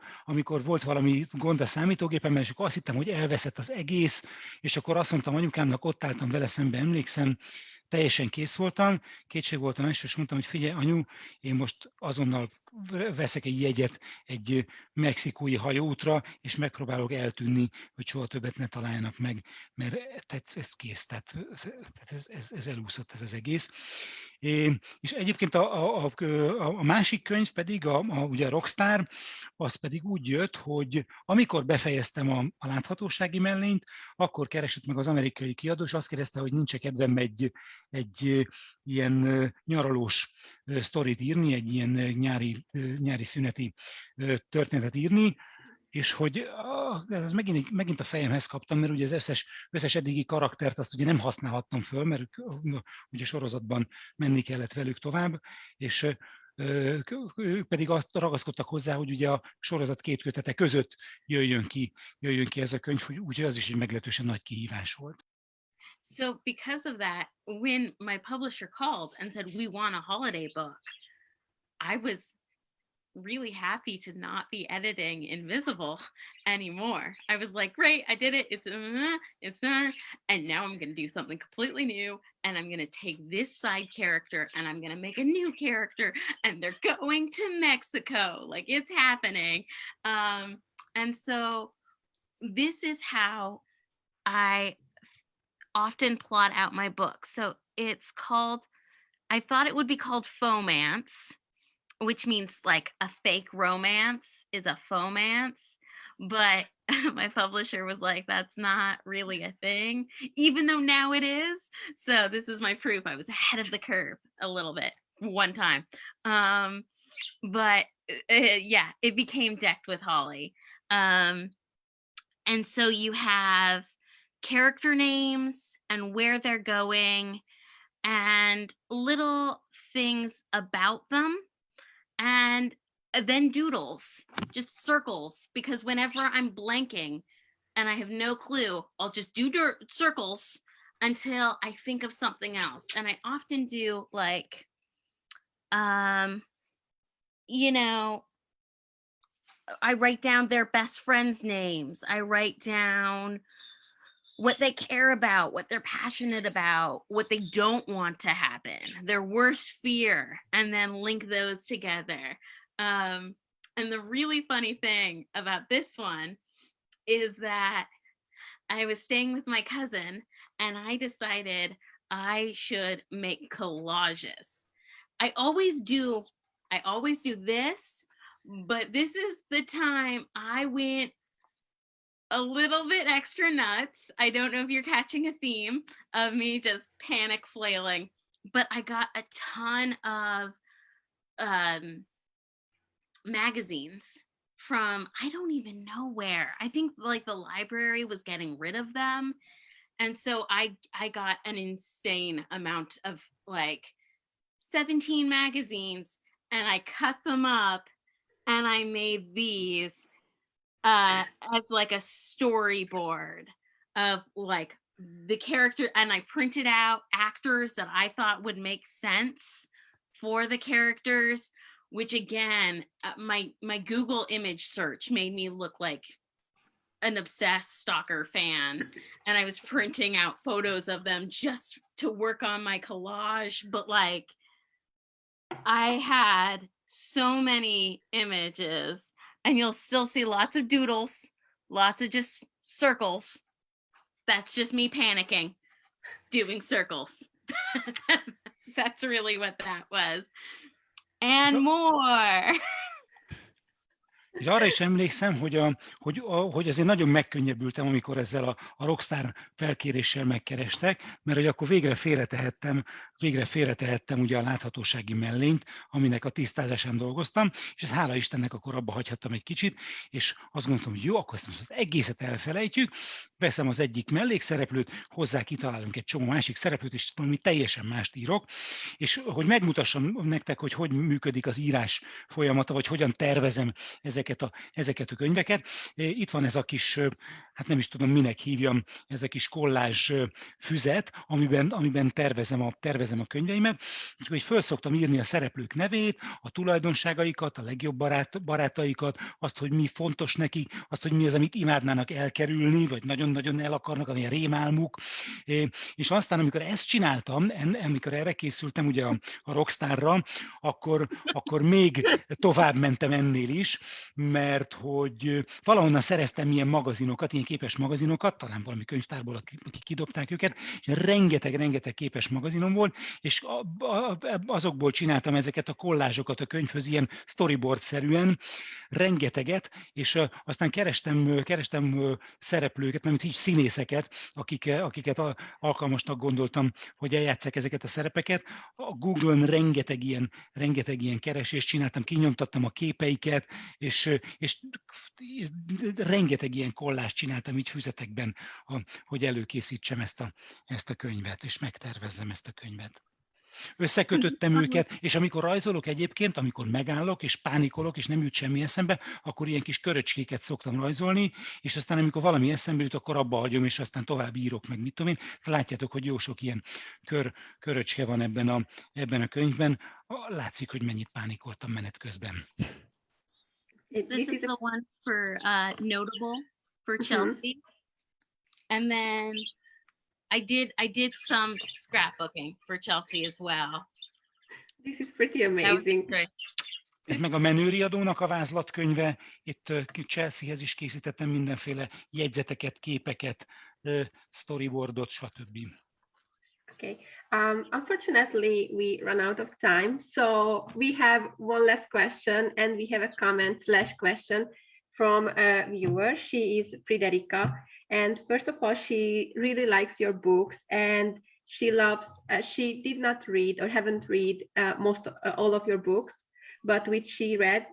volt valami gond a számítógépemben, és akkor azt hittem, hogy elveszett az egész, és akkor azt mondtam anyukámnak, ott álltam vele szembe, emlékszem, teljesen kész voltam, kétség voltam és mondtam, hogy figyelj, anyu, én most azonnal veszek egy jegyet egy mexikói hajóútra, és megpróbálok eltűnni, hogy soha többet ne találjanak meg, mert ez kész, tehát ez elúszott ez az egész. És egyébként a másik könyv pedig, ugye a Rockstar, az pedig úgy jött, hogy amikor befejeztem a láthatósági mellényt, akkor keresett meg az amerikai kiadó, és azt kérdezte, hogy nincs kedvem egy ilyen nyaralós sztorit írni, egy ilyen nyári szüneti történetet írni, és hogy ez megint a fejemhez kaptam, mert ugye az összes eddigi karaktert azt ugye nem használhattam föl, mert ugye sorozatban menni kellett velük tovább, és ők pedig azt ragaszkodtak hozzá, hogy ugye a sorozat két kötete között jöjjön ki ez a könyv, úgyhogy az is egy meglehetősen nagy kihívás volt. So because of that, when my publisher called and said, we want a holiday book, I was really happy to not be editing Invisible anymore. I was like, great, I did it. It's not. And now I'm going to do something completely new. And I'm going to take this side character and I'm going to make a new character. And they're going to Mexico. Like, it's happening. And so this is how I often plot out my book. So it's called, I thought it would be called Fomance, which means like a fake romance is a fomance. But my publisher was like, that's not really a thing, even though now it is. So this is my proof. I was ahead of the curve a little bit one time. But yeah, it became Decked with Holly. And so you have character names and where they're going and little things about them. And then doodles, just circles, because whenever I'm blanking and I have no clue, I'll just do circles until I think of something else. And I often do like, you know, I write down their best friends' names. I write down what they care about, what they're passionate about, what they don't want to happen, their worst fear, and then link those together. And the really funny thing about this one is that I was staying with my cousin and I decided I should make collages. I always do this, but this is the time I went a little bit extra nuts. I don't know if you're catching a theme of me just panic flailing, but I got a ton of magazines from, I don't even know where. I think like the library was getting rid of them. And so I got an insane amount of like 17 magazines and I cut them up and I made these as like a storyboard of like the character, and I printed out actors that I thought would make sense for the characters, which again, my Google image search made me look like an obsessed stalker fan, and I was printing out photos of them just to work on my collage. But like, I had so many images, and you'll still see lots of doodles, lots of just circles. That's just me panicking, doing circles. That's really what that was. And more. És arra is emlékszem, hogy azért nagyon megkönnyebbültem, amikor ezzel a rockstar felkéréssel megkerestek, mert hogy akkor végre félretehettem ugye a láthatósági mellényt, aminek a tisztázásán dolgoztam, és ezt hála Istennek akkor abba hagyhattam egy kicsit, és azt gondoltam, hogy jó, akkor ezt az egészet elfelejtjük, veszem az egyik mellékszereplőt, hozzá kitalálunk egy csomó másik szereplőt, és valami teljesen mást írok, és hogy megmutassam nektek, hogy működik az írás folyamata, vagy hogyan tervezem ezeket a könyveket. Itt van ez a kis, hát nem is tudom minek hívjam, ez a kis kollázs füzet, amiben tervezem a könyveimet. Úgyhogy föl szoktam írni a szereplők nevét, a tulajdonságaikat, a legjobb barátaikat, azt, hogy mi fontos nekik, azt, hogy mi az, amit imádnának elkerülni, vagy nagyon-nagyon el akarnak, ami a rémálmuk. És aztán, amikor ezt csináltam, amikor erre készültem ugye a Rockstarra, akkor még tovább mentem ennél is, mert hogy valahonnan szereztem ilyen magazinokat, ilyen képes magazinokat, talán valami könyvtárból, akik kidobták őket, és rengeteg képes magazinom volt, és azokból csináltam ezeket a kollázsokat a könyvhöz, ilyen storyboard-szerűen, rengeteget, és aztán kerestem szereplőket, mert így színészeket, akiket alkalmasnak gondoltam, hogy eljátsszák ezeket a szerepeket. A Google-on rengeteg ilyen keresést csináltam, kinyomtattam a képeiket, és rengeteg ilyen kollást csináltam így füzetekben, hogy előkészítsem ezt a könyvet, és megtervezzem ezt a könyvet. Összekötöttem őket, és amikor rajzolok egyébként, amikor megállok, és pánikolok, és nem jut semmi eszembe, akkor ilyen kis köröcskéket szoktam rajzolni, és aztán amikor valami eszembe jut, akkor abba hagyom, és aztán tovább írok, meg mit tudom én. Látjátok, hogy jó sok ilyen köröcske van ebben a könyvben. Látszik, hogy mennyit pánikoltam menet közben. This is the one for Notable for Chelsea. And then I did some scrapbooking for Chelsea as well. This is pretty amazing. Ez meg a Menő-riadónak a vázlatkönyve. Itt Chelseahez is készítettem mindenféle jegyzeteket, képeket, storyboardot, stb. Okay. Unfortunately, we run out of time. So we have one last question, and we have a comment/question from a viewer. She is Frederica. And first of all, she really likes your books, and she loves, she did not read or haven't read all of your books, but which she read,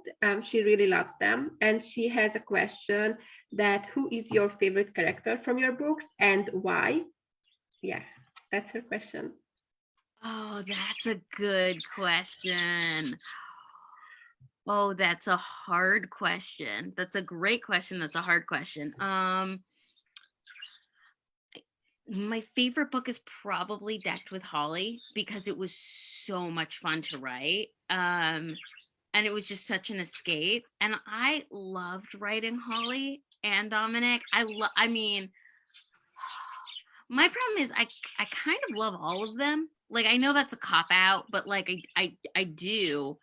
she really loves them. And she has a question that who is your favorite character from your books and why? Yeah, that's her question. Oh, that's a good question. Oh, that's a hard question. That's a great question. That's a hard question. My favorite book is probably Decked with Holly because it was so much fun to write. And it was just such an escape. And I loved writing Holly and Dominic. I mean, my problem is I kind of love all of them. Like, I know that's a cop-out, but like I do.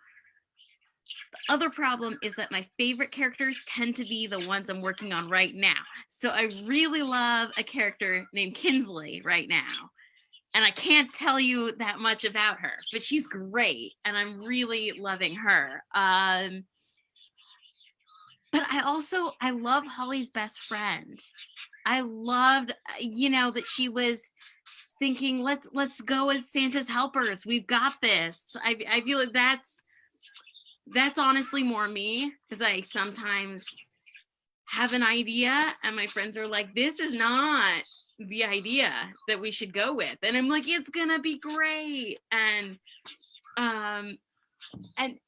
The other problem is that my favorite characters tend to be the ones I'm working on right now. So I really love a character named Kinsley right now. And I can't tell you that much about her, but she's great. And I'm really loving her. But I love Holly's best friend. I loved, that she was thinking, let's go as Santa's helpers. We've got this. I feel like that's honestly more me, because I sometimes have an idea and my friends are like, this is not the idea that we should go with. And I'm like, it's gonna be great. And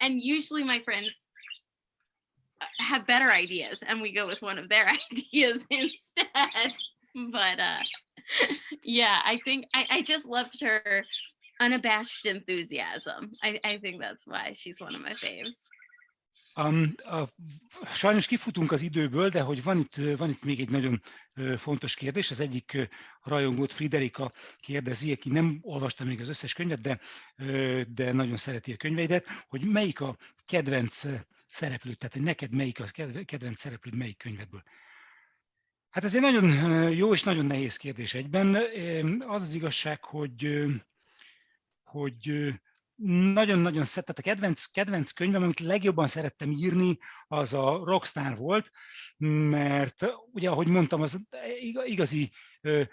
usually my friends have better ideas and we go with one of their ideas instead. But yeah, I think I just loved her unabashed enthusiasm. I think that's why she's one of my faves. Sajnos kifutunk az időből, de hogy van itt még egy nagyon fontos kérdés. Az egyik rajongót, Friderika kérdezi, aki nem olvasta még az összes könyvet, de nagyon szereti a könyveidet, hogy melyik a kedvenc szereplőd, tehát neked melyik az kedvenc szereplőd melyik könyvedből. Hát ez egy nagyon jó és nagyon nehéz kérdés egyben. Az az igazság, hogy nagyon-nagyon szerettem. A kedvenc könyvem, amit legjobban szerettem írni, az a Rockstar volt, mert ugye, ahogy mondtam, az igazi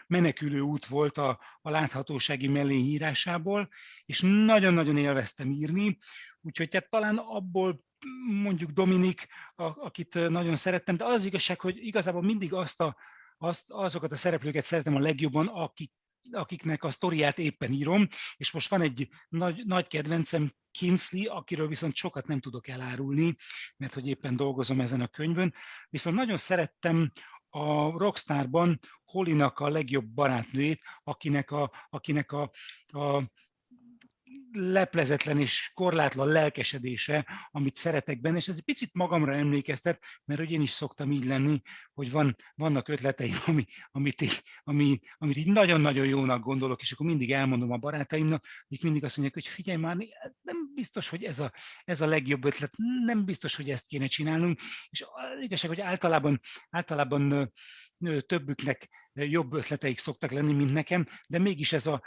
menekülő út volt a Láthatósági mellény írásából, és nagyon-nagyon élveztem írni, úgyhogy tehát talán abból mondjuk Dominik, akit nagyon szerettem, de az igazság, hogy igazából mindig azokat a szereplőket szeretem a legjobban, akiknek a sztoriát éppen írom, és most van egy nagy kedvencem, Kingsley, akiről viszont sokat nem tudok elárulni, mert hogy éppen dolgozom ezen a könyvön, viszont nagyon szerettem a Rockstarban Hollynak a legjobb barátnőjét, akinek a leplezetlen és korlátlan lelkesedése, amit szeretek benne, és ez egy picit magamra emlékeztet, mert hogy én is szoktam így lenni, hogy vannak ötleteim, amit így nagyon-nagyon jónak gondolok, és akkor mindig elmondom a barátaimnak, akik mindig azt mondják, hogy figyelj már, nem biztos, hogy ez a legjobb ötlet, nem biztos, hogy ezt kéne csinálnunk, és az igazság, hogy általában többüknek jobb ötleteik szoktak lenni, mint nekem, de mégis ez a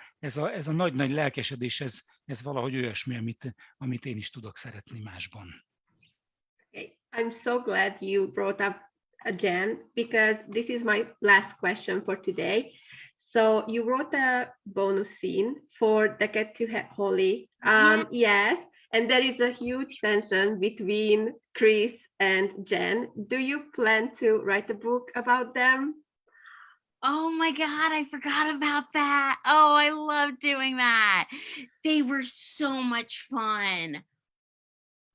nagy-nagy lelkesedés, ez valahogy olyasmi, amit én is tudok szeretni másban. Okay. I'm so glad you brought up Jen, because this is my last question for today. So you wrote a bonus scene for the Get to Holly. Yes, and there is a huge tension between Chris and Jen. Do you plan to write a book about them? Oh my God, I forgot about that. Oh, I love doing that. They were so much fun.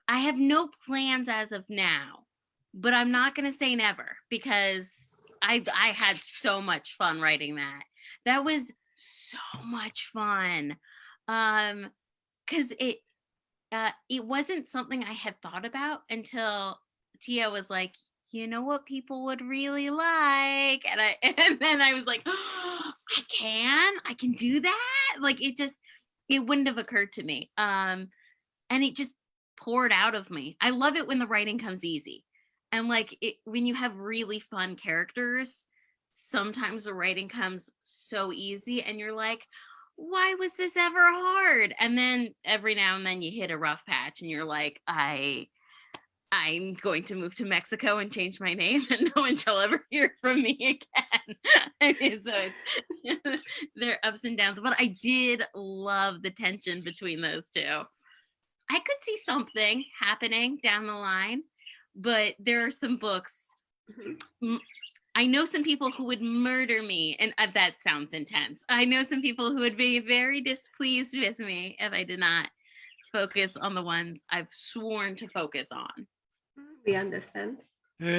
I have no plans as of now, but I'm not going to say never, because I had so much fun writing that. That was so much fun. 'Cause it wasn't something I had thought about until Tia was like, you know what people would really like? And then I was like, oh, I can do that? Like it wouldn't have occurred to me. And it just poured out of me. I love it when the writing comes easy. And like when you have really fun characters, sometimes the writing comes so easy and you're like, why was this ever hard? And then every now and then you hit a rough patch and you're like, I'm going to move to Mexico and change my name and no one shall ever hear from me again. I mean, so it's there are ups and downs, but I did love the tension between those two. I could see something happening down the line, but there are some books. I know some people who would murder me, and that sounds intense. I know some people who would be very displeased with me if I did not focus on the ones I've sworn to focus on. We understand.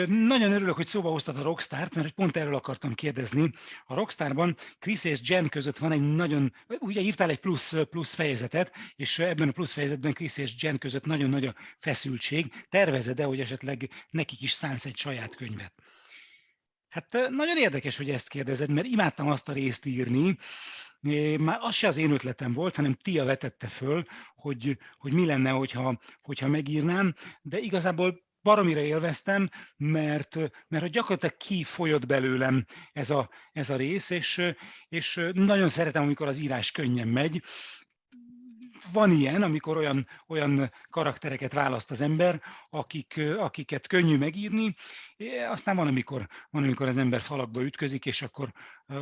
Nagyon örülök, hogy szóba hoztad a Rockstart, mert pont erről akartam kérdezni. A Rockstarban Chris és Jen között van egy nagyon, ugye írtál egy plusz fejezetet, és ebben a plusz fejezetben Chris és Jen között nagyon nagy a feszültség. Tervezed-e, hogy esetleg nekik is szánsz egy saját könyvet? Hát nagyon érdekes, hogy ezt kérdezed, mert imádtam azt a részt írni. Már az se az én ötletem volt, hanem Tia vetette föl, hogy mi lenne, hogyha megírnám, de igazából baromira élveztem, mert gyakorlatilag kifolyott belőlem ez a rész, és nagyon szeretem, amikor az írás könnyen megy. Van ilyen, amikor olyan karaktereket választ az ember, akiket könnyű megírni, aztán van, amikor az ember falakba ütközik, és akkor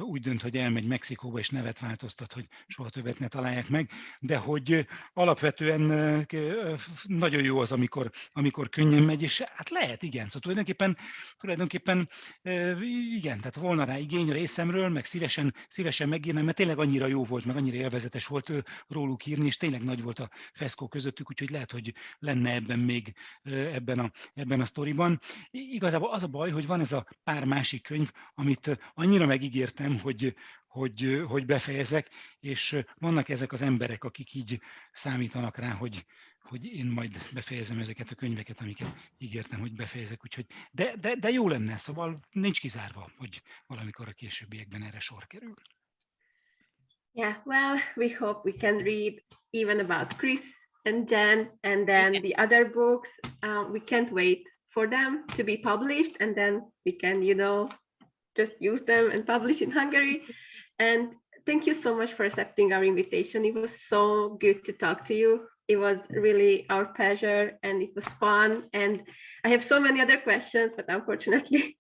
úgy dönt, hogy elmegy Mexikóba, és nevet változtat, hogy soha többet ne találják meg, de hogy alapvetően nagyon jó az, amikor könnyen megy, és hát lehet, igen, szóval tulajdonképpen igen, tehát volna rá igény részemről, meg szívesen megírnám, mert tényleg annyira jó volt, meg annyira élvezetes volt róluk írni, és tényleg nagy volt a feszkó közöttük, úgyhogy lehet, hogy lenne ebben még ebben a sztoriban. Igazából az a baj, hogy van ez a pár másik könyv, amit annyira megígértem, hogy befejezek, és vannak ezek az emberek, akik így számítanak rá, hogy én majd befejezem ezeket a könyveket, amiket ígértem, hogy befejezek, úgyhogy, de jó lenne, szóval nincs kizárva, hogy valamikor a későbbiekben erre sor kerül. Yeah, well, we hope we can read even about Chris and Jen, and then the other books. We can't wait for them to be published, and then we can, just use them and publish in Hungary. And thank you so much for accepting our invitation. It was so good to talk to you. It was really our pleasure, and it was fun. And I have so many other questions, but unfortunately,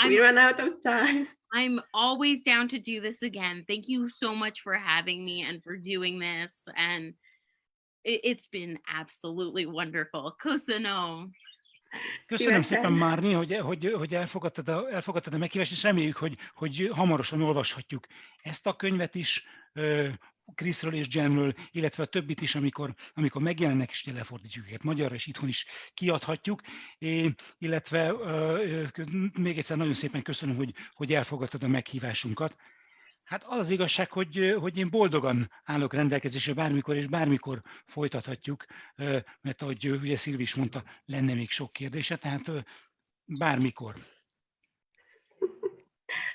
we ran out of time. I'm always down to do this again. Thank you so much for having me and for doing this. And it's been absolutely wonderful. Köszönöm. Köszönöm szépen, Marni, hogy elfogadtad a meghívást, és reméljük, hogy hamarosan olvashatjuk ezt a könyvet is, Chrisről és Jenről, illetve a többit is, amikor megjelennek, és lefordítjuk őket magyarra, és itthon is kiadhatjuk. Illetve még egyszer nagyon szépen köszönöm, hogy elfogadtad a meghívásunkat. Hát az igazság, hogy én boldogan állok rendelkezésre bármikor, és bármikor folytathatjuk, mert ahogy ugye Szilvi is mondta, lenne még sok kérdése, tehát bármikor.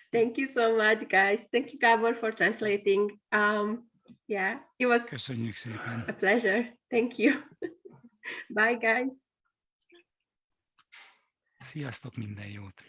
Thank you so much, guys. Thank you, Gábor, for translating. Yeah, it was Köszönjük szépen. A pleasure. Thank you. Bye, guys. Sziasztok, minden jót.